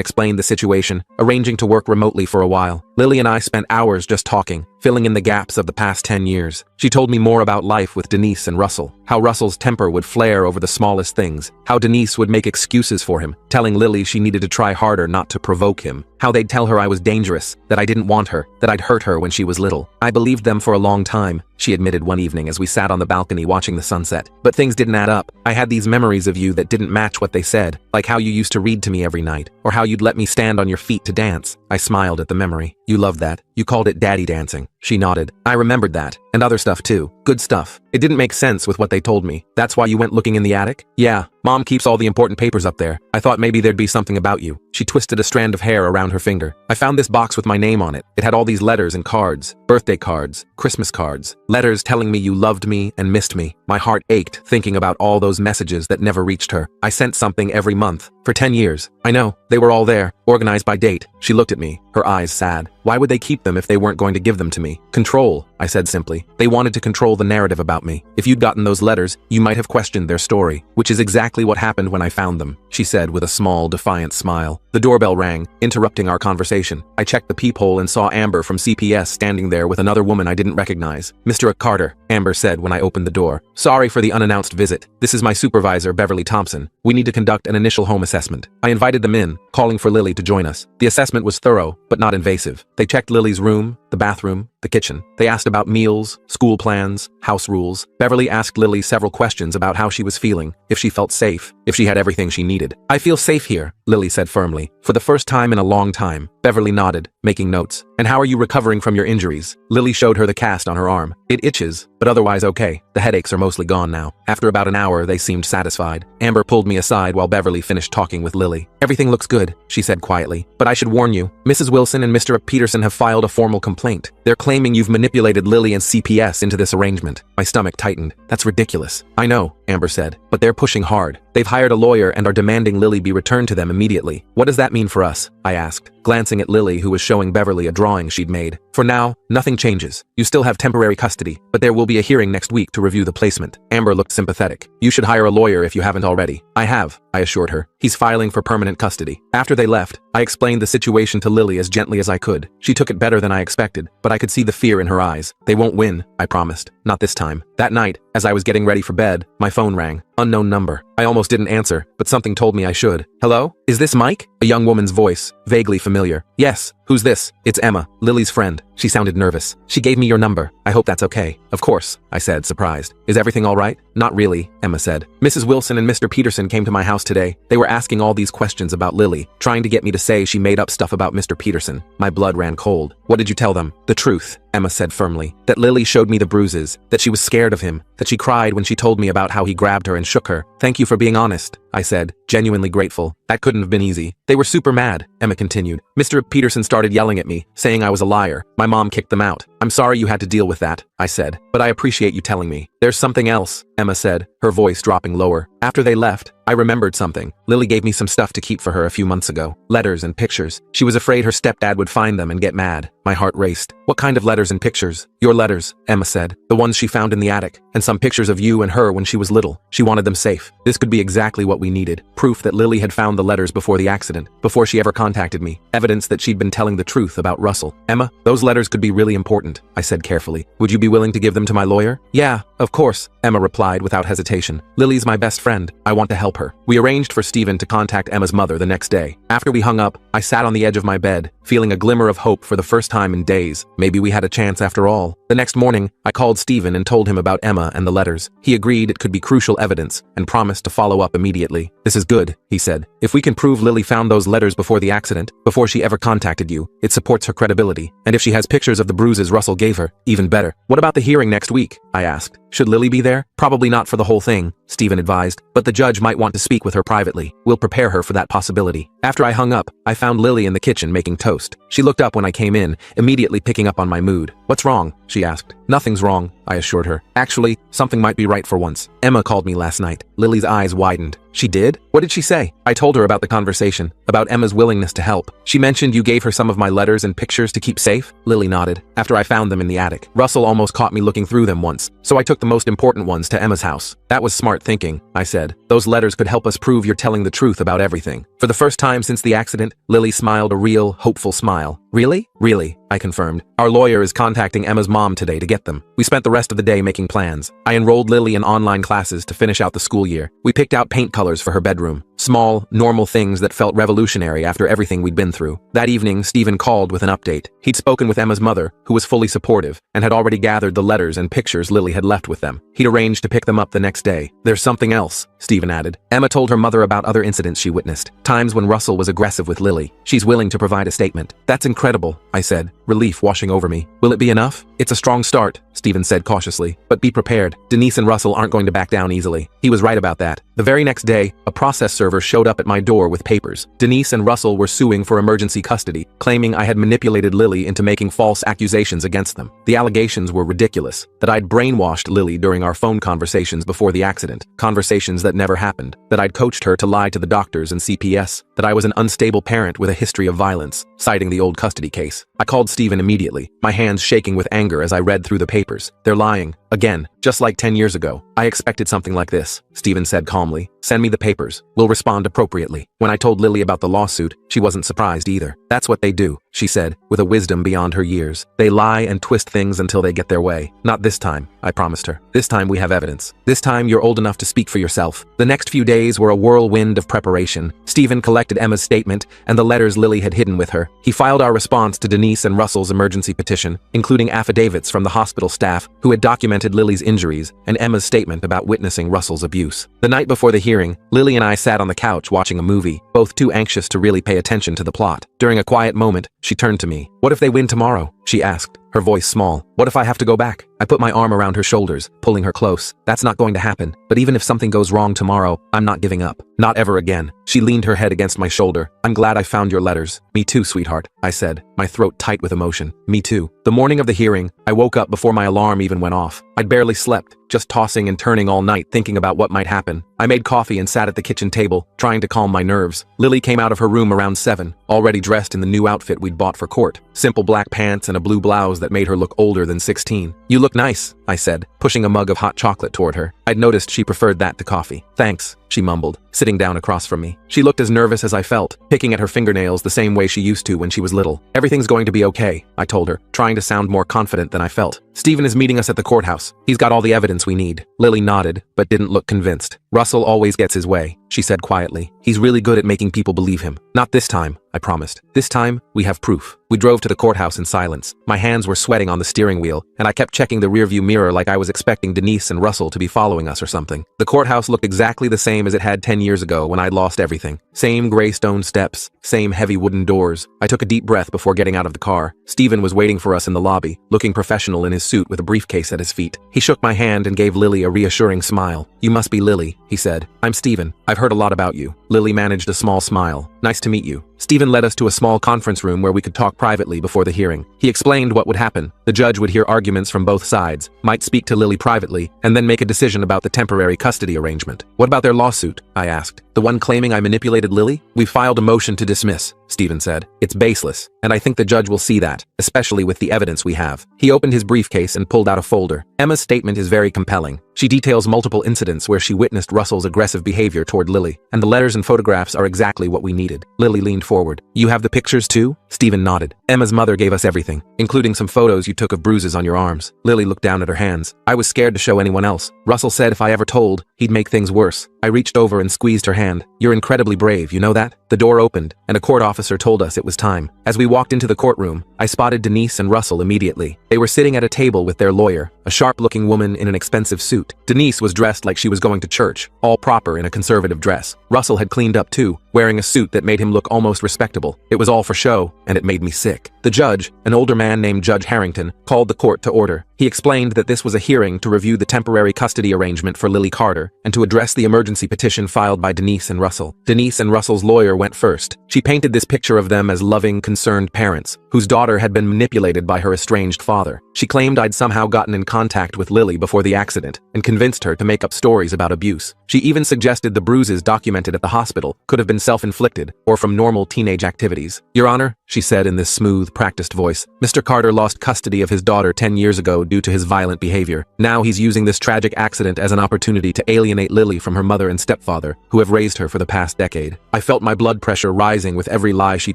explained the situation, arranging to work remotely for a while. Lily and I spent hours just talking, filling in the gaps of the past 10 years. She told me more about life with Denise and Russell, how Russell's temper would flare over the smallest things, how Denise would make excuses for him, telling Lily she needed to try harder not to provoke him, how they'd tell her I was dangerous, that I didn't want her, that I'd hurt her when she was little. I believed them for a long time, she admitted one evening as we sat on the balcony watching the sunset. But things didn't add up. I had these memories of you that didn't match what they said, like how you used to read to me every night, or how you'd let me stand on your feet to dance. I smiled at the memory. You loved that. You called it daddy dancing. She nodded. I remembered that. And other stuff too. Good stuff. It didn't make sense with what they told me. That's why you went looking in the attic? Yeah. Mom keeps all the important papers up there. I thought maybe there'd be something about you. She twisted a strand of hair around her finger. I found this box with my name on it. It had all these letters and cards. Birthday cards. Christmas cards. Letters telling me you loved me and missed me. My heart ached thinking about all those messages that never reached her. I sent something every month. For 10 years. I know. They were all there. Organized by date. She looked at me, her eyes sad. Why would they keep them if they weren't going to give them to me? Control, I said simply. They wanted to control the narrative about me. If you'd gotten those letters, you might have questioned their story, which is exactly what happened when I found them, she said with a small, defiant smile. The doorbell rang, interrupting our conversation. I checked the peephole and saw Amber from CPS standing there with another woman I didn't recognize. Mr. Carter, Amber said when I opened the door. Sorry for the unannounced visit. This is my supervisor, Beverly Thompson. We need to conduct an initial home assessment. I invited them in, calling for Lily to join us. The assessment was thorough, but not invasive. They checked Lily's room, the bathroom, the kitchen. They asked about meals, school plans, house rules. Beverly asked Lily several questions about how she was feeling, if she felt safe, if she had everything she needed. I feel safe here, Lily said firmly. For the first time in a long time. Beverly nodded, making notes. And how are you recovering from your injuries? Lily showed her the cast on her arm. It itches, but otherwise okay. The headaches are mostly gone now. After about an hour, they seemed satisfied. Amber pulled me aside while Beverly finished talking with Lily. Everything looks good, she said quietly. But I should warn you, Mrs. Wilson and Mr. Peterson have filed a formal complaint. They're claiming you've manipulated Lily and CPS into this arrangement. My stomach tightened. That's ridiculous. I know, Amber said, but they're pushing hard. They've hired a lawyer and are demanding Lily be returned to them immediately. What does that mean for us? I asked, glancing at Lily, who was showing Beverly a drawing she'd made. For now, nothing changes. You still have temporary custody, but there will be a hearing next week to review the placement. Amber looked sympathetic. You should hire a lawyer if you haven't already. I have, I assured her. He's filing for permanent custody. After they left, I explained the situation to Lily as gently as I could. She took it better than I expected, but I could see the fear in her eyes. They won't win, I promised. Not this time. That night, as I was getting ready for bed, my phone rang. Unknown number. I almost didn't answer, but something told me I should. Hello? Is this Mike? A young woman's voice, vaguely familiar. Yes. Who's this? It's Emma, Lily's friend. She sounded nervous. She gave me your number. I hope that's okay. Of course, I said, surprised. Is everything all right? Not really, Emma said. Mrs. Wilson and Mr. Peterson came to my house today. They were asking all these questions about Lily, trying to get me to say she made up stuff about Mr. Peterson. My blood ran cold. What did you tell them? The truth, Emma said firmly. That Lily showed me the bruises, that she was scared of him, that she cried when she told me about how he grabbed her and shook her. Thank you for being honest, I said, genuinely grateful. That couldn't have been easy. They were super mad, Emma continued. Mr. Peterson started yelling at me, saying I was a liar. My mom kicked them out. I'm sorry you had to deal with that, I said, but I appreciate you telling me. There's something else, Emma said, her voice dropping lower. After they left, I remembered something. Lily gave me some stuff to keep for her a few months ago. Letters and pictures. She was afraid her stepdad would find them and get mad. My heart raced. What kind of letters and pictures? Your letters, Emma said. The ones she found in the attic. And some pictures of you and her when she was little. She wanted them safe. This could be exactly what we needed. Proof that Lily had found the letters before the accident. Before she ever contacted me. Evidence that she'd been telling the truth about Russell. Emma, those letters could be really important, I said carefully. Would you be willing to give them to my lawyer? Yeah, of course, Emma replied without hesitation. Lily's my best friend. I want to help her. her. We arranged for Stephen to contact Emma's mother the next day. After we hung up, I sat on the edge of my bed, feeling a glimmer of hope for the first time in days. Maybe we had a chance after all. The next morning, I called Stephen and told him about Emma and the letters. He agreed it could be crucial evidence and promised to follow up immediately. "This is good," he said. "If we can prove Lily found those letters before the accident, before she ever contacted you, it supports her credibility. And if she has pictures of the bruises Russell gave her, even better." "What about the hearing next week?" I asked. "Should Lily be there?" "Probably not for the whole thing," Stephen advised, "but the judge might want to speak with her privately. We'll prepare her for that possibility." After I hung up, I found Lily in the kitchen making toast. She looked up when I came in, immediately picking up on my mood. "What's wrong?" she asked. "Nothing's wrong," I assured her. "Actually, something might be right for once. Emma called me last night." Lily's eyes widened. "She did? What did she say?" I told her about the conversation, about Emma's willingness to help. "She mentioned you gave her some of my letters and pictures to keep safe?" Lily nodded. "After I found them in the attic. Russell almost caught me looking through them once, so I took the most important ones to Emma's house." "That was smart thinking," I said. "Those letters could help us prove you're telling the truth about everything." For the first time since the accident, Lily smiled a real, hopeful smile. "Really?" "Really," I confirmed. "Our lawyer is contacting Emma's mom today to get them." We spent the rest of the day making plans. I enrolled Lily in online classes to finish out the school year. We picked out paint colors for her bedroom. Small, normal things that felt revolutionary after everything we'd been through. That evening, Stephen called with an update. He'd spoken with Emma's mother, who was fully supportive, and had already gathered the letters and pictures Lily had left with them. He'd arranged to pick them up the next day. "There's something else," Stephen added. "Emma told her mother about other incidents she witnessed. Times when Russell was aggressive with Lily. She's willing to provide a statement." "That's incredible," I said, relief washing over me. "Will it be enough?" "It's a strong start," Stephen said cautiously. "But be prepared. Denise and Russell aren't going to back down easily." He was right about that. The very next day, a process server showed up at my door with papers. Denise and Russell were suing for emergency custody, claiming I had manipulated Lily into making false accusations against them. The allegations were ridiculous. That I'd brainwashed Lily during our phone conversations before the accident, conversations that never happened. That I'd coached her to lie to the doctors and CPS. That I was an unstable parent with a history of violence, citing the old custody case. I called Stephen immediately, my hands shaking with anger as I read through the papers. "They're lying. Again, just like 10 years ago." "I expected something like this," Stephen said calmly. "Send me the papers. We'll respond appropriately." When I told Lily about the lawsuit, she wasn't surprised either. "That's what they do," she said, with a wisdom beyond her years. "They lie and twist things until they get their way. Not this time," I promised her. "This time we have evidence. This time you're old enough to speak for yourself." The next few days were a whirlwind of preparation. Stephen collected Emma's statement and the letters Lily had hidden with her. He filed our response to Denise and Russell's emergency petition, including affidavits from the hospital staff who had documented Lily's injuries and Emma's statement about witnessing Russell's abuse. The night before the hearing, Lily and I sat on the couch watching a movie, both too anxious to really pay attention to the plot. During a quiet moment, she turned to me. "What if they win tomorrow?" she asked, her voice small. "What if I have to go back?" I put my arm around her shoulders, pulling her close. "That's not going to happen. But even if something goes wrong tomorrow, I'm not giving up. Not ever again." She leaned her head against my shoulder. "I'm glad I found your letters." "Me too, sweetheart," I said, my throat tight with emotion. "Me too." The morning of the hearing, I woke up before my alarm even went off. I'd barely slept, just tossing and turning all night thinking about what might happen. I made coffee and sat at the kitchen table, trying to calm my nerves. Lily came out of her room around 7, already dressed in the new outfit we'd bought for court. Simple black pants and a blue blouse that made her look older than 16. "You look nice," I said, pushing a mug of hot chocolate toward her. I'd noticed she preferred that to coffee. "Thanks," she mumbled, sitting down across from me. She looked as nervous as I felt, picking at her fingernails the same way she used to when she was little. "Everything's going to be okay," I told her, trying to sound more confident than I felt. "Stephen is meeting us at the courthouse. He's got all the evidence we need." Lily nodded, but didn't look convinced. "Russell always gets his way," she said quietly. "He's really good at making people believe him." "Not this time," I promised. "This time, we have proof." We drove to the courthouse in silence. My hands were sweating on the steering wheel, and I kept checking the rearview mirror like I was expecting Denise and Russell to be following us or something. The courthouse looked exactly the same as it had 10 years ago when I'd lost everything. Same gray stone steps, same heavy wooden doors. I took a deep breath before getting out of the car. Stephen was waiting for us in the lobby, looking professional in his suit with a briefcase at his feet. He shook my hand and gave Lily a reassuring smile. "You must be Lily," he said. "I'm Stephen. I've heard a lot about you." Lily managed a small smile. "Nice to meet you." Stephen led us to a small conference room where we could talk privately before the hearing. He explained what would happen. The judge would hear arguments from both sides, might speak to Lily privately, and then make a decision about the temporary custody arrangement. "What about their lawsuit?" I asked. "The one claiming I manipulated Lily? We filed a motion to dismiss," Stephen said. "It's baseless, and I think the judge will see that, especially with the evidence we have." He opened his briefcase and pulled out a folder. "Emma's statement is very compelling. She details multiple incidents where she witnessed Russell's aggressive behavior toward Lily, and the letters and photographs are exactly what we needed." Lily leaned forward. "You have the pictures too?" Stephen nodded. "Emma's mother gave us everything, including some photos you took of bruises on your arms." Lily looked down at her hands. "I was scared to show anyone else. Russell said if I ever told, he'd make things worse." I reached over and squeezed her hand. You're incredibly brave, you know that? The door opened, and a court officer told us it was time. As we walked into the courtroom, I spotted Denise and Russell immediately. They were sitting at a table with their lawyer, a sharp-looking woman in an expensive suit. Denise was dressed like she was going to church, all proper in a conservative dress. Russell had cleaned up too, wearing a suit that made him look almost respectable. It was all for show, and it made me sick. The judge, an older man named Judge Harrington, called the court to order. He explained that this was a hearing to review the temporary custody arrangement for Lily Carter and to address the emergency petition filed by Denise and Russell. Denise and Russell's lawyer went first. She painted this picture of them as loving, concerned parents, whose daughter had been manipulated by her estranged father. She claimed I'd somehow gotten in contact with Lily before the accident and convinced her to make up stories about abuse. She even suggested the bruises documented at the hospital could have been self-inflicted or from normal teenage activities. Your Honor, she said in this smooth, practiced voice, Mr. Carter lost custody of his daughter 10 years ago due to his violent behavior. Now he's using this tragic accident as an opportunity to alienate Lily from her mother and stepfather, who have raised her for the past decade. I felt my blood pressure rising with every lie she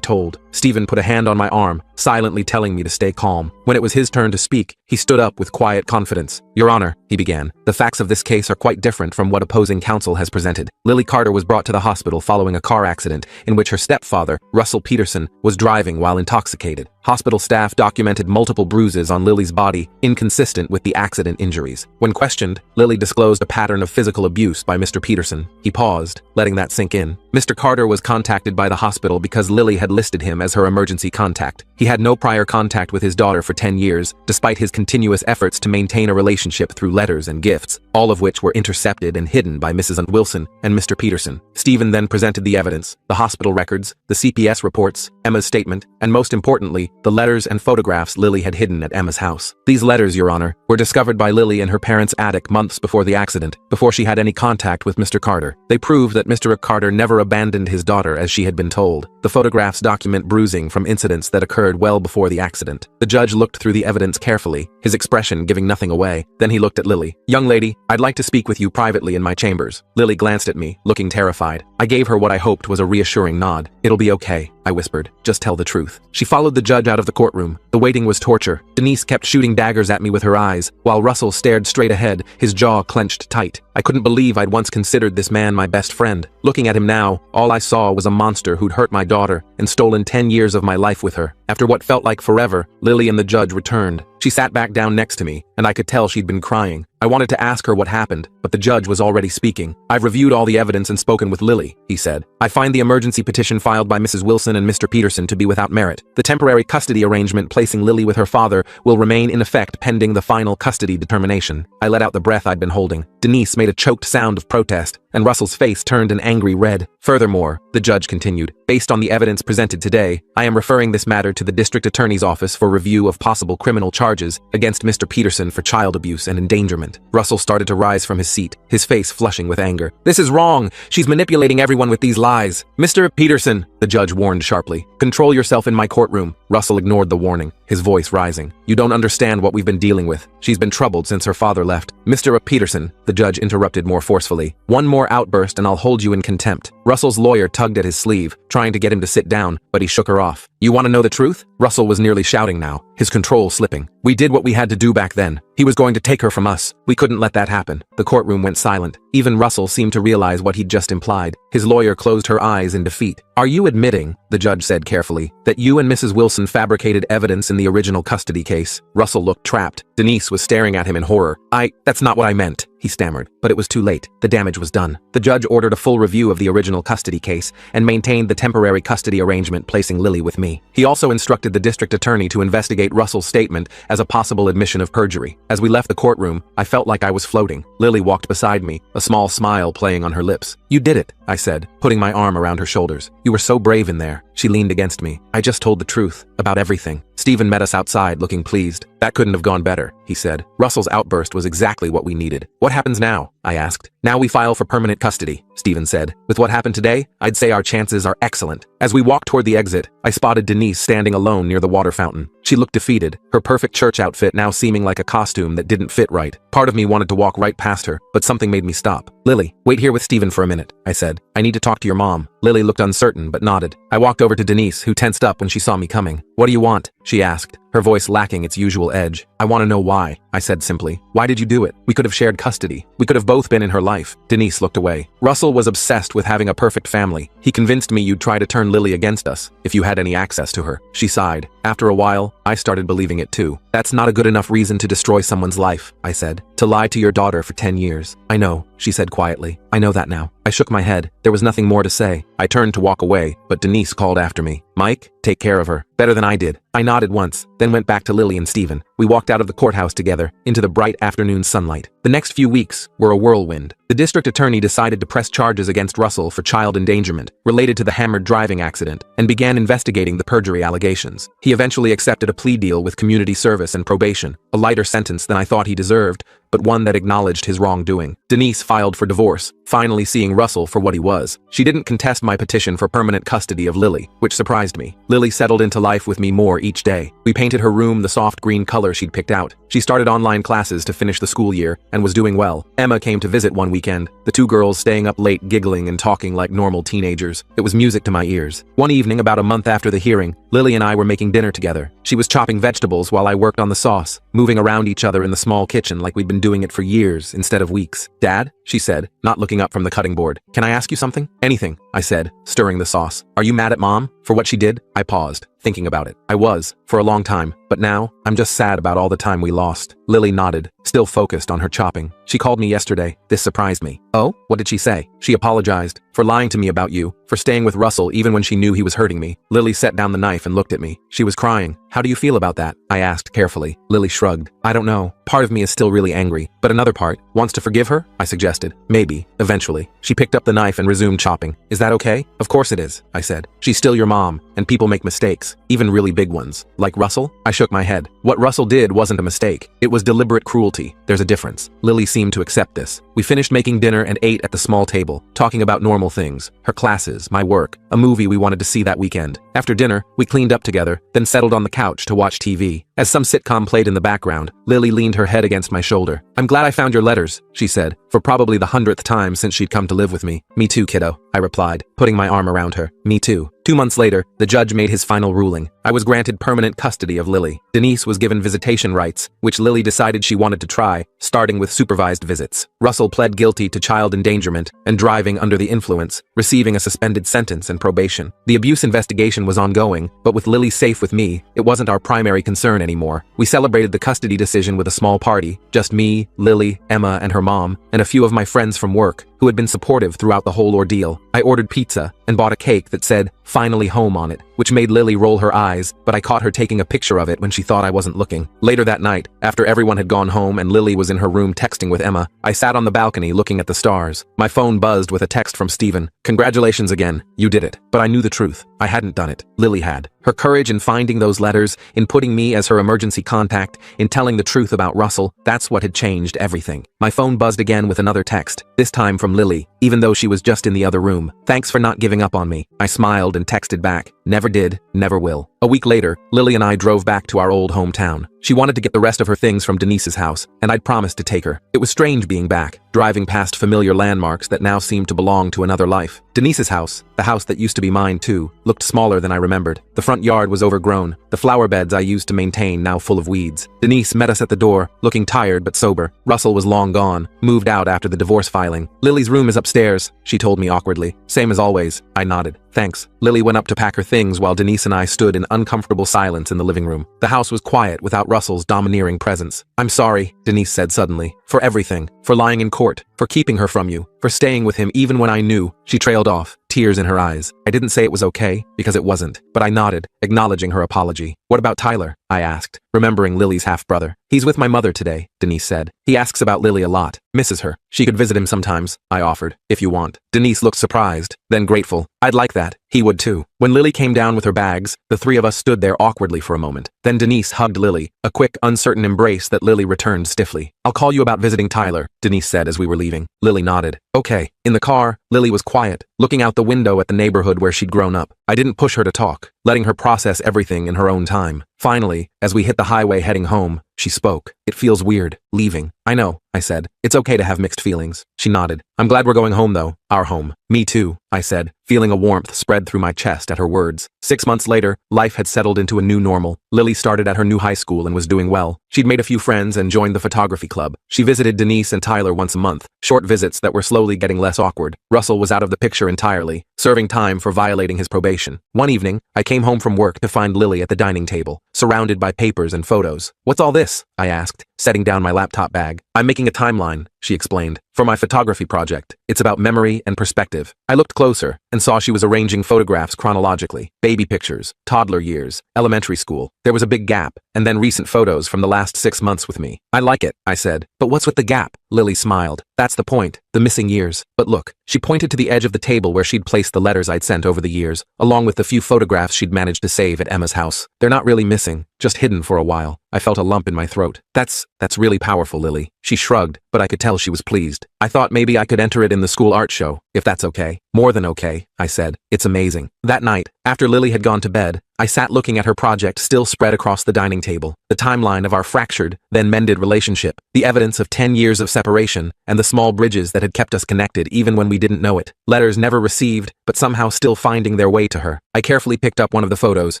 told. Stephen put a hand on my arm, silently telling me to stay calm. When it was his turn to speak, he stood up with quiet confidence. Your Honor, he began, the facts of this case are quite different from what opposing counsel has presented. Lily Carter was brought to the hospital following a car accident in which her stepfather, Russell Peterson, was driving while intoxicated. Hospital staff documented multiple bruises on Lily's body, inconsistent with the accident injuries. When questioned, Lily disclosed a pattern of physical abuse by Mr. Peterson. He paused, letting that sink in. Mr. Carter was contacted by the hospital because Lily had listed him as her emergency contact. He had no prior contact with his daughter for 10 years, despite his continuous efforts to maintain a relationship through letters and gifts, all of which were intercepted and hidden by Mrs. Wilson and Mr. Peterson. Stephen then presented the evidence, the hospital records, the CPS reports, Emma's statement, and most importantly, the letters and photographs Lily had hidden at Emma's house. These letters, Your Honor, were discovered by Lily in her parents' attic months before the accident, before she had any contact with Mr. Carter. They prove that Mr. Carter never abandoned his daughter as she had been told. The photographs document bruising from incidents that occurred well before the accident. The judge looked through the evidence carefully, his expression giving nothing away. Then he looked at Lily. Young lady, I'd like to speak with you privately in my chambers. Lily glanced at me, looking terrified. I gave her what I hoped was a reassuring nod. It'll be okay, I whispered. Just tell the truth. She followed the judge out of the courtroom. The waiting was torture. Denise kept shooting daggers at me with her eyes, while Russell stared straight ahead, his jaw clenched tight. I couldn't believe I'd once considered this man my best friend. Looking at him now, all I saw was a monster who'd hurt my daughter and stolen 10 years of my life with her. After what felt like forever, Lily and the judge returned. She sat back down next to me, and I could tell she'd been crying. I wanted to ask her what happened, but the judge was already speaking. I've reviewed all the evidence and spoken with Lily, he said. I find the emergency petition filed by Mrs. Wilson and Mr. Peterson to be without merit. The temporary custody arrangement placing Lily with her father will remain in effect pending the final custody determination. I let out the breath I'd been holding. Denise made a choked sound of protest, and Russell's face turned an angry red. Furthermore, the judge continued, based on the evidence presented today, I am referring this matter to the district attorney's office for review of possible criminal charges against Mr. Peterson for child abuse and endangerment. Russell started to rise from his seat, his face flushing with anger. This is wrong. She's manipulating everyone with these lies. Mr. Peterson, the judge warned sharply, control yourself in my courtroom. Russell ignored the warning, his voice rising. You don't understand what we've been dealing with. She's been troubled since her father left. Mr. Peterson, the judge interrupted more forcefully. One more outburst and I'll hold you in contempt. Russell's lawyer tugged at his sleeve, trying to get him to sit down, but he shook her off. You want to know the truth? Russell was nearly shouting now, his control slipping. We did what we had to do back then. He was going to take her from us. We couldn't let that happen. The courtroom went silent. Even Russell seemed to realize what he'd just implied. His lawyer closed her eyes in defeat. Are you admitting, the judge said carefully, that you and Mrs. Wilson fabricated evidence in the original custody case? Russell looked trapped. Denise was staring at him in horror. That's not what I meant, he stammered, but it was too late. The damage was done. The judge ordered a full review of the original custody case and maintained the temporary custody arrangement placing Lily with me. He also instructed the district attorney to investigate Russell's statement as a possible admission of perjury. As we left the courtroom, I felt like I was floating. Lily walked beside me, a small smile playing on her lips. You did it, I said, putting my arm around her shoulders. You were so brave in there. She leaned against me. I just told the truth about everything. Stephen met us outside, looking pleased. That couldn't have gone better, he said. Russell's outburst was exactly what we needed. What happens now? I asked. Now we file for permanent custody, Stephen said. With what happened today, I'd say our chances are excellent. As we walked toward the exit, I spotted Denise standing alone near the water fountain. She looked defeated, her perfect church outfit now seeming like a costume that didn't fit right. Part of me wanted to walk right past her, but something made me stop. Lily, wait here with Stephen for a minute, I said. I need to talk to your mom. Lily looked uncertain but nodded. I walked over to Denise, who tensed up when she saw me coming. What do you want? She asked, her voice lacking its usual edge. I want to know why, I said simply. Why did you do it? We could have shared custody. We could have both been in her life. Denise looked away. Russell was obsessed with having a perfect family. He convinced me you'd try to turn Lily against us, if you had any access to her. She sighed. After a while, I started believing it too. That's not a good enough reason to destroy someone's life, I said. To lie to your daughter for 10 years. I know, she said quietly. I know that now. I shook my head. There was nothing more to say. I turned to walk away, but Denise called after me. Mike, take care of her. Better than I did. I nodded once, then went back to Lily and Stephen. We walked out of the courthouse together, into the bright afternoon sunlight. The next few weeks were a whirlwind. The district attorney decided to press charges against Russell for child endangerment, related to the hammered driving accident, and began investigating the perjury allegations. He eventually accepted a plea deal with community service and probation, a lighter sentence than I thought he deserved, but one that acknowledged his wrongdoing. Denise filed for divorce, finally seeing Russell for what he was. She didn't contest my petition for permanent custody of Lily, which surprised me. Lily settled into life with me more each day. We painted her room the soft green color she'd picked out. She started online classes to finish the school year and was doing well. Emma came to visit one weekend, the two girls staying up late giggling and talking like normal teenagers. It was music to my ears. One evening, about a month after the hearing, Lily and I were making dinner together. She was chopping vegetables while I worked on the sauce, moving around each other in the small kitchen like we'd been doing it for years instead of weeks. Dad, she said, not looking up from the cutting board. Can I ask you something? Anything, I said, stirring the sauce. Are you mad at Mom for what she did? I paused, thinking about it. I was, for a long time, but now, I'm just sad about all the time we lost. Lily nodded, still focused on her chopping. She called me yesterday. This surprised me. Oh? What did she say? She apologized for lying to me about you, for staying with Russell even when she knew he was hurting me. Lily set down the knife and looked at me. She was crying. How do you feel about that? I asked carefully. Lily shrugged. I don't know. Part of me is still really angry, but another part wants to forgive her? I suggested. Maybe, eventually. She picked up the knife and resumed chopping. Is that okay? Of course it is, I said. She's still your mom, and people make mistakes, even really big ones. Like Russell? I shook my head. What Russell did wasn't a mistake. It was deliberate cruelty. There's a difference. Lily seemed to accept this. We finished making dinner and ate at the small table, talking about normal things. Her classes, my work, a movie we wanted to see that weekend. After dinner, we cleaned up together, then settled on the couch to watch TV. As some sitcom played in the background, Lily leaned her head against my shoulder. I'm glad I found your letters, she said, for probably the 100th time since she'd come to live with me. Me too, kiddo, I replied, putting my arm around her. Me too. 2 months later, the judge made his final ruling. I was granted permanent custody of Lily. Denise was given visitation rights, which Lily decided she wanted to try, starting with supervised visits. Russell pled guilty to child endangerment and driving under the influence, receiving a suspended sentence and probation. The abuse investigation was ongoing, but with Lily safe with me, it wasn't our primary concern anymore. We celebrated the custody decision with a small party, just me, Lily, Emma, and her mom, and a few of my friends from work, who had been supportive throughout the whole ordeal. I ordered pizza and bought a cake that said, "Finally home" on it, which made Lily roll her eyes, but I caught her taking a picture of it when she thought I wasn't looking. Later that night, after everyone had gone home and Lily was in her room texting with Emma, I sat on the balcony looking at the stars. My phone buzzed with a text from Stephen. Congratulations again, you did it. But I knew the truth. I hadn't done it. Lily had. Her courage in finding those letters, in putting me as her emergency contact, in telling the truth about Russell, that's what had changed everything. My phone buzzed again with another text, this time from Lily, even though she was just in the other room. Thanks for not giving up on me. I smiled and texted back. Never did, never will. A week later, Lily and I drove back to our old hometown. She wanted to get the rest of her things from Denise's house, and I'd promised to take her. It was strange being back, driving past familiar landmarks that now seemed to belong to another life. Denise's house, the house that used to be mine too, looked smaller than I remembered. The front yard was overgrown, the flower beds I used to maintain now full of weeds. Denise met us at the door, looking tired but sober. Russell was long gone, moved out after the divorce filing. Lily's room is upstairs, she told me awkwardly. Same as always, I nodded. Thanks. Lily went up to pack her things while Denise and I stood in uncomfortable silence in the living room. The house was quiet without Russell's domineering presence. I'm sorry, Denise said suddenly, for everything, for lying in court, for keeping her from you, for staying with him even when I knew. She trailed off, tears in her eyes. I didn't say it was okay, because it wasn't, but I nodded, acknowledging her apology. What about Tyler? I asked, remembering Lily's half-brother. He's with my mother today, Denise said. He asks about Lily a lot, misses her. She could visit him sometimes, I offered, if you want. Denise looked surprised, then grateful. I'd like that. He would too. When Lily came down with her bags, the three of us stood there awkwardly for a moment. Then Denise hugged Lily, a quick, uncertain embrace that Lily returned stiffly. I'll call you about visiting Tyler, Denise said as we were leaving. Lily nodded. Okay. In the car, Lily was quiet, looking out the window at the neighborhood where she'd grown up. I didn't push her to talk, letting her process everything in her own time. Finally, as we hit the highway heading home, she spoke. It feels weird, leaving. I know, I said. It's okay to have mixed feelings. She nodded. I'm glad we're going home though. Our home. Me too, I said, feeling a warmth spread through my chest at her words. 6 months later, life had settled into a new normal. Lily started at her new high school and was doing well. She'd made a few friends and joined the photography club. She visited Denise and Tyler once a month, short visits that were slowly getting less awkward. Russell was out of the picture entirely, serving time for violating his probation. One evening, I came home from work to find Lily at the dining table, surrounded by papers and photos. What's all this? I asked, setting down my laptop bag. I'm making a timeline, she explained, for my photography project. It's about memory and perspective. I looked closer and saw she was arranging photographs chronologically. Baby pictures, toddler years, elementary school. There was a big gap, and then recent photos from the last 6 months with me. I like it, I said. But what's with the gap? Lily smiled. That's the point, the missing years. But look, she pointed to the edge of the table where she'd placed the letters I'd sent over the years, along with the few photographs she'd managed to save at Emma's house. They're not really missing, just hidden for a while. I felt a lump in my throat. That's really powerful, Lily. She shrugged, but I could tell she was pleased. I thought maybe I could enter it in the school art show, if that's okay. More than okay, I said. It's amazing. That night, after Lily had gone to bed, I sat looking at her project still spread across the dining table, the timeline of our fractured, then mended relationship, the evidence of 10 years of separation, and the small bridges that had kept us connected even when we didn't know it. Letters never received, but somehow still finding their way to her. I carefully picked up one of the photos,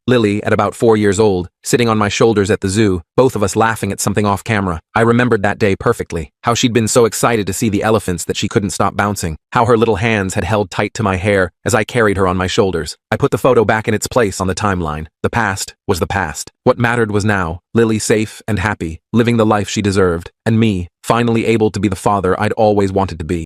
Lily at about 4 years old, sitting on my shoulders at the zoo, both of us laughing at something off camera. I remembered that day perfectly, how she'd been so excited to see the elephants that she couldn't stop bouncing, how her little hands had held tight to my hair as I carried her on my shoulders. I put the photo back in its place on the timeline. The past was the past. What mattered was now, Lily safe and happy, living the life she deserved, and me, finally able to be the father I'd always wanted to be.